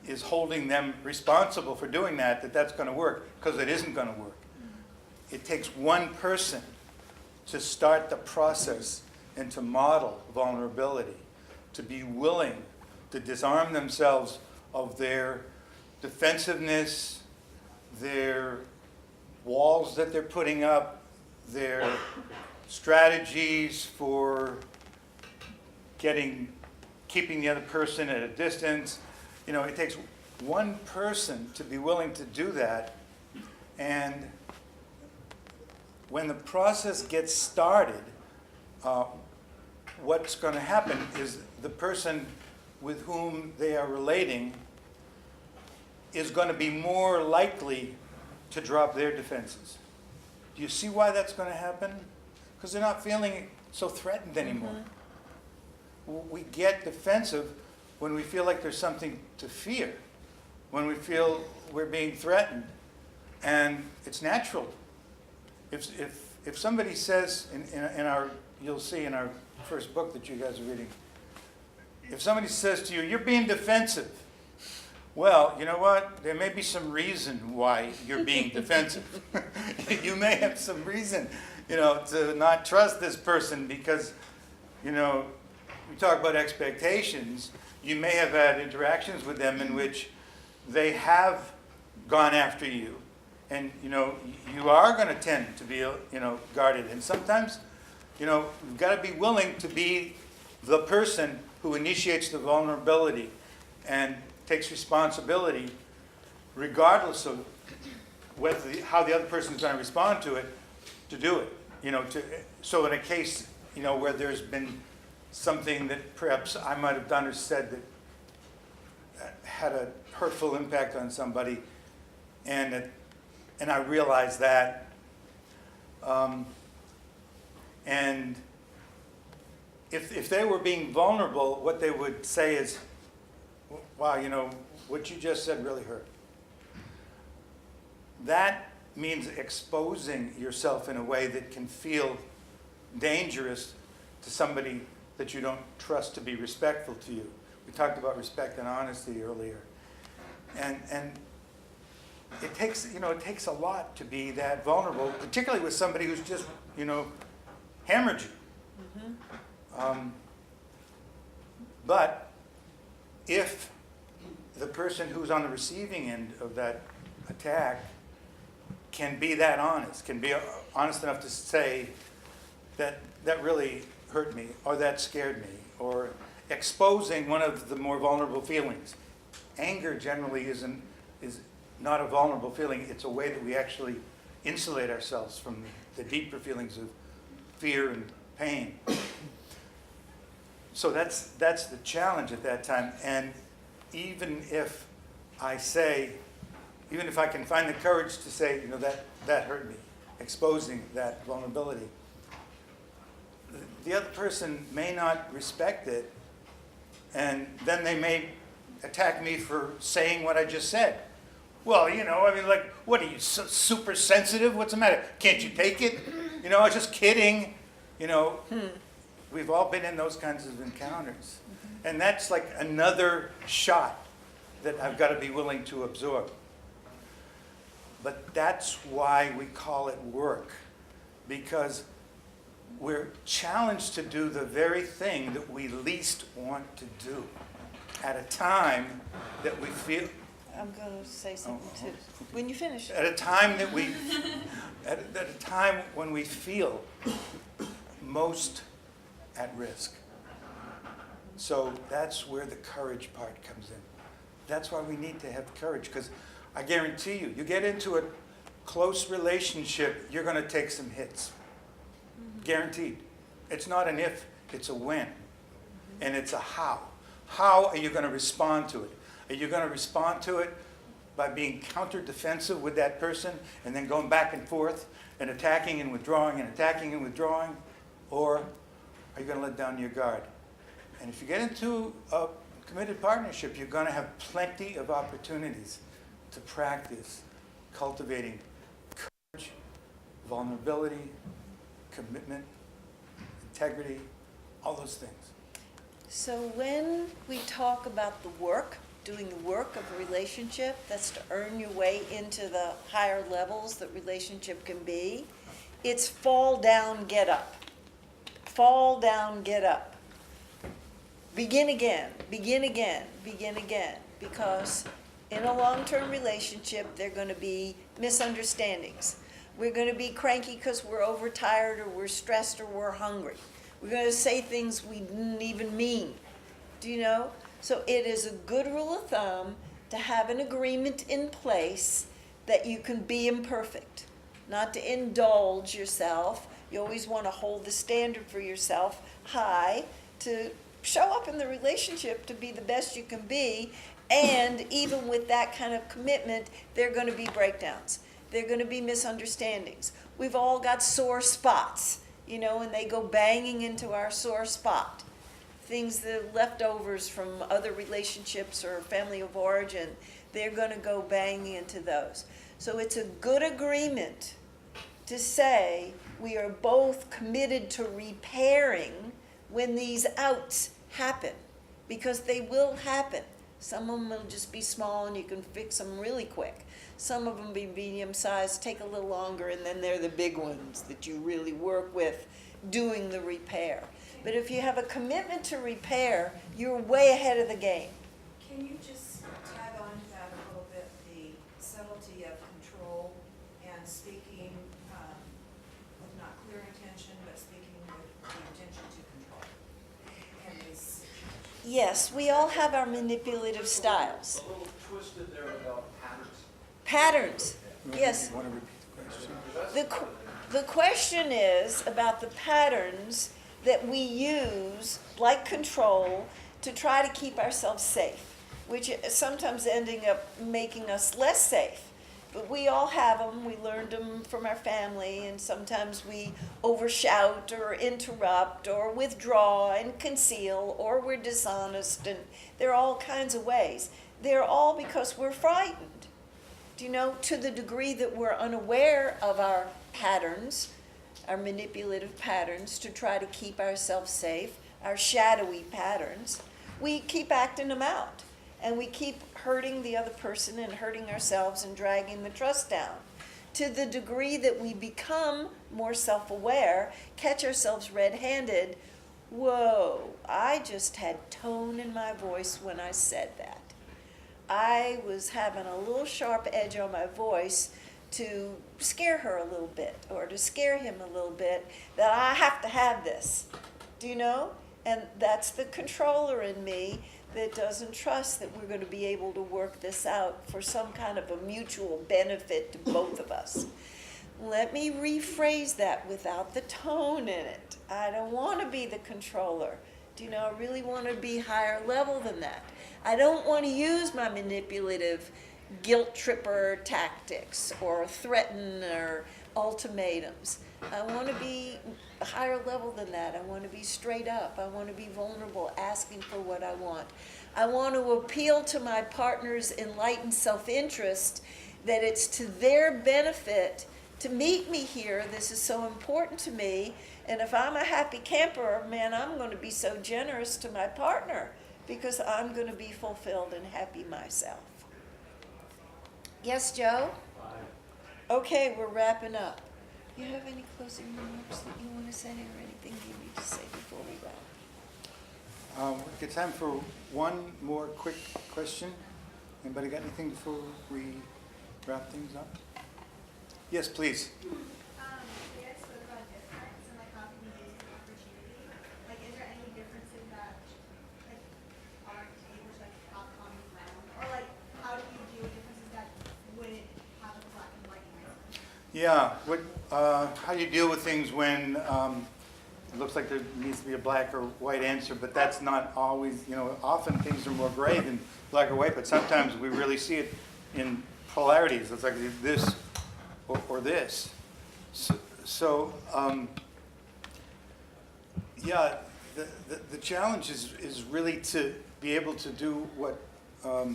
is holding them responsible for doing that, that's going to work, because it isn't going to work. It takes one person to start the process and to model vulnerability, to be willing to disarm themselves of their defensiveness, their walls that they're putting up, their strategies for keeping the other person at a distance. You know, it takes one person to be willing to do that. And when the process gets started, what's going to happen is the person with whom they are relating is going to be more likely to drop their defenses. Do you see why that's going to happen? Because they're not feeling so threatened anymore. We get defensive when we feel like there's something to fear, when we feel we're being threatened. And it's natural. If somebody says, in our, you'll see in our first book that you guys are reading, if somebody says to you, you're being defensive, well, you know what? There may be some reason why you're being defensive. You may have some reason, to not trust this person because, we talk about expectations. You may have had interactions with them in which they have gone after you. And, you are going to tend to be, guarded. And sometimes, you've got to be willing to be the person who initiates the vulnerability and takes responsibility, regardless of how the other person is going to respond to it, to do it. So in a case, where there's been something that perhaps I might have done or said that had a hurtful impact on somebody, and I realized that. And if they were being vulnerable, what they would say is, wow, you know, what you just said really hurt. That means exposing yourself in a way that can feel dangerous to somebody that you don't trust to be respectful to you. We talked about respect and honesty earlier. And it takes a lot to be that vulnerable, particularly with somebody who's just, hammered you. But if the person who's on the receiving end of that attack can be that honest, can be honest enough to say that really hurt me, or that scared me, or exposing one of the more vulnerable feelings. Anger generally is not a vulnerable feeling. It's a way that we actually insulate ourselves from the deeper feelings of fear and pain. So that's the challenge at that time. And even if I can find the courage to say, that hurt me, exposing that vulnerability, the other person may not respect it, and then they may attack me for saying what I just said. Well, what are you, super sensitive? What's the matter? Can't you take it? I was just kidding. We've all been in those kinds of encounters. And that's like another shot that I've got to be willing to absorb. But that's why we call it work, because we're challenged to do the very thing that we least want to do at a time that we feel. I'm going to say something too. When you finish. At a time that at a time when we feel most at risk. So that's where the courage part comes in. That's why we need to have courage, because I guarantee you get into a close relationship, you're going to take some hits. Guaranteed. It's not an if, it's a when. And it's a how. How are you going to respond to it? Are you going to respond to it by being counter-defensive with that person and then going back and forth and attacking and withdrawing and attacking and withdrawing? Or are you going to let down your guard? And if you get into a committed partnership, you're going to have plenty of opportunities to practice cultivating courage, vulnerability, commitment, integrity, all those things. So when we talk about the work, doing the work of a relationship, that's to earn your way into the higher levels that relationship can be, it's fall down, get up. Fall down, get up. Begin again, begin again, begin again. Because in a long-term relationship, there are going to be misunderstandings. We're going to be cranky because we're overtired or we're stressed or we're hungry. We're going to say things we didn't even mean. Do you know? So it is a good rule of thumb to have an agreement in place that you can be imperfect, not to indulge yourself. You always want to hold the standard for yourself high to show up in the relationship to be the best you can be. And even with that kind of commitment, there are going to be breakdowns. There are going to be misunderstandings. We've all got sore spots, and they go banging into our sore spot. Things that are leftovers from other relationships or family of origin, they're going to go banging into those. So it's a good agreement to say we are both committed to repairing when these outs happen, because they will happen. Some of them will just be small and you can fix them really quick. Some of them be medium sized, take a little longer, and then they're the big ones that you really work with doing the repair. But if you have a commitment to repair, you're way ahead of the game. Can you just tag on to that a little bit, the subtlety of control and speaking with not clear intention, but speaking with the intention to control? And this situation. Yes, we all have our manipulative styles. A little twisted there about patterns. Patterns, yes. You want to repeat the question? The question is about the patterns that we use, like control, to try to keep ourselves safe. which is sometimes ending up making us less safe. But we all have them. We learned them from our family, and sometimes we overshout or interrupt or withdraw and conceal, or we're dishonest, and there are all kinds of ways. They're all because we're frightened. Do you know, to the degree that we're unaware of our patterns, our manipulative patterns to try to keep ourselves safe, our shadowy patterns, we keep acting them out. And we keep hurting the other person and hurting ourselves and dragging the trust down. To the degree that we become more self-aware, catch ourselves red-handed, whoa, I just had tone in my voice when I said that. I was having a little sharp edge on my voice to scare her a little bit or to scare him a little bit, that I have to have this. Do you know? And that's the controller in me that doesn't trust that we're going to be able to work this out for some kind of a mutual benefit to both of us. Let me rephrase that without the tone in it. I don't want to be the controller. Do you know, I really want to be higher level than that. I don't want to use my manipulative guilt tripper tactics or threaten or ultimatums. I want to be a higher level than that. I want to be straight up. I want to be vulnerable, asking for what I want. I want to appeal to my partner's enlightened self-interest, that it's to their benefit to meet me here. This is so important to me. And if I'm a happy camper, man, I'm going to be so generous to my partner because I'm going to be fulfilled and happy myself. Yes, Joe? Okay, we're wrapping up. Do you have any closing remarks that you want to say or anything you need to say before we wrap? We got time for one more quick question. Anybody got anything before we wrap things up? Yes, please. You guys spoke about difference and like how can you use the opportunity? Like, is there any differences that like aren't able to like have common ground, or like how do you deal with differences that wouldn't have a black and white answer? Yeah. How do you deal with things when it looks like there needs to be a black or white answer, but that's not always, often things are more gray than black or white, but sometimes we really see it in polarities. It's like this or this. So the challenge is really to be able to do what a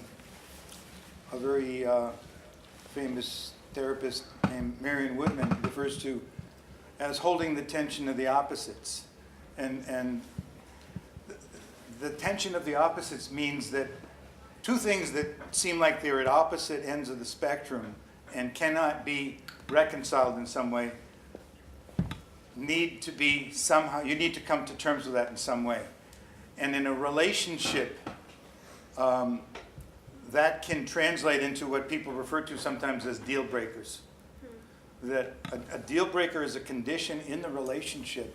very famous therapist named Marion Woodman refers to as holding the tension of the opposites. And the tension of the opposites means that two things that seem like they're at opposite ends of the spectrum and cannot be reconciled in some way need to be somehow, you need to come to terms with that in some way. And in a relationship, that can translate into what people refer to sometimes as deal breakers. That a deal breaker is a condition in the relationship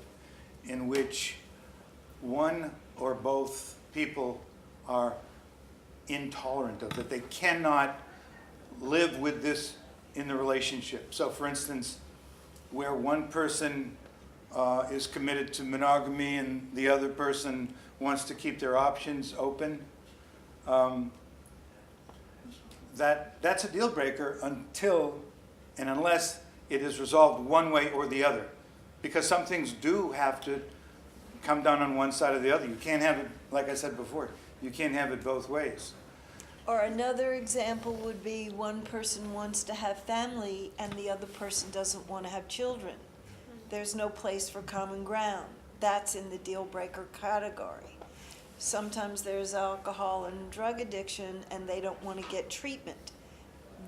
in which one or both people are intolerant of, that they cannot live with this in the relationship. So for instance, where one person is committed to monogamy and the other person wants to keep their options open, that's a deal breaker until and unless it is resolved one way or the other. Because some things do have to come down on one side or the other. You can't have it, like I said before, you can't have it both ways. Or another example would be one person wants to have family and the other person doesn't want to have children. There's no place for common ground. That's in the deal breaker category. Sometimes there's alcohol and drug addiction and they don't want to get treatment.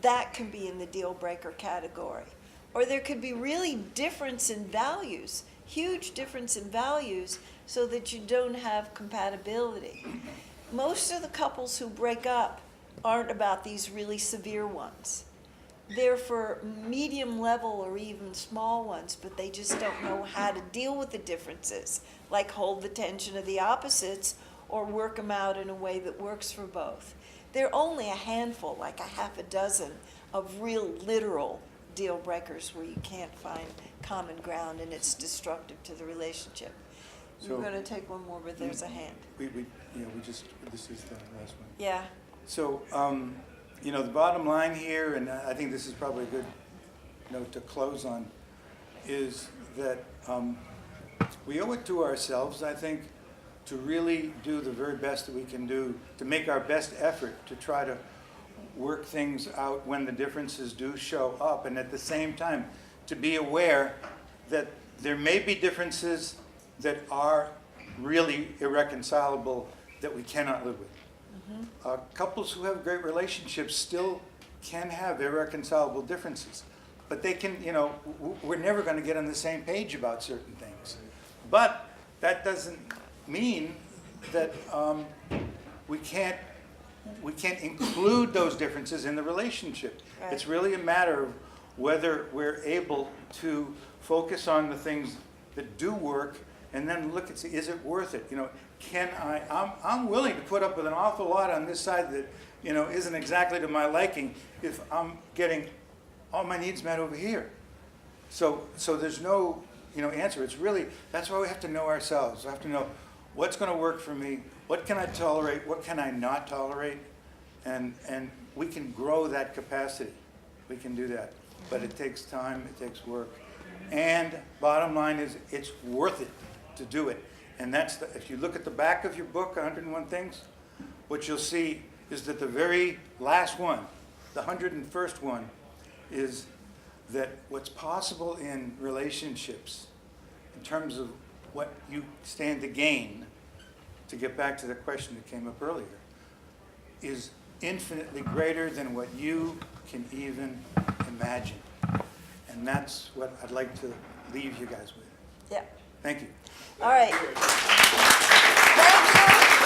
That can be in the deal breaker category. Or there could be really difference in values, huge difference in values, so that you don't have compatibility. Most of the couples who break up aren't about these really severe ones. They're for medium level or even small ones, but they just don't know how to deal with the differences, like hold the tension of the opposites or work them out in a way that works for both. There are only a handful, like a half a dozen, of real literal deal breakers where you can't find common ground and it's destructive to the relationship. So We're going to take one more, but there's a hand. This is the last one. Yeah. So, you know, the bottom line here, and I think this is probably a good note to close on, is that we owe it to ourselves, I think, to really do the very best that we can do, to make our best effort to try to work things out when the differences do show up, and at the same time, to be aware that there may be differences that are really irreconcilable that we cannot live with. Couples who have great relationships still can have irreconcilable differences, but they can, you know, we're never going to get on the same page about certain things. But that doesn't mean that we can't include those differences in the relationship. Right. It's really a matter of whether we're able to focus on the things that do work and then look and see, is it worth it? You know, I'm willing to put up with an awful lot on this side that, you know, isn't exactly to my liking if I'm getting all my needs met over here. So there's no, you know, answer. It's really, that's why we have to know ourselves. We have to know what's going to work for me, what can I tolerate, what can I not tolerate, and we can grow that capacity. We can do that. But it takes time, it takes work. And bottom line is, it's worth it to do it. And that's if you look at the back of your book, 101 Things, what you'll see is that the very last one, the 101st one, is that what's possible in relationships, in terms of what you stand to gain, to get back to the question that came up earlier, is infinitely greater than what you can even imagine. And that's what I'd like to leave you guys with. Yeah. Thank you. All right. Thank you.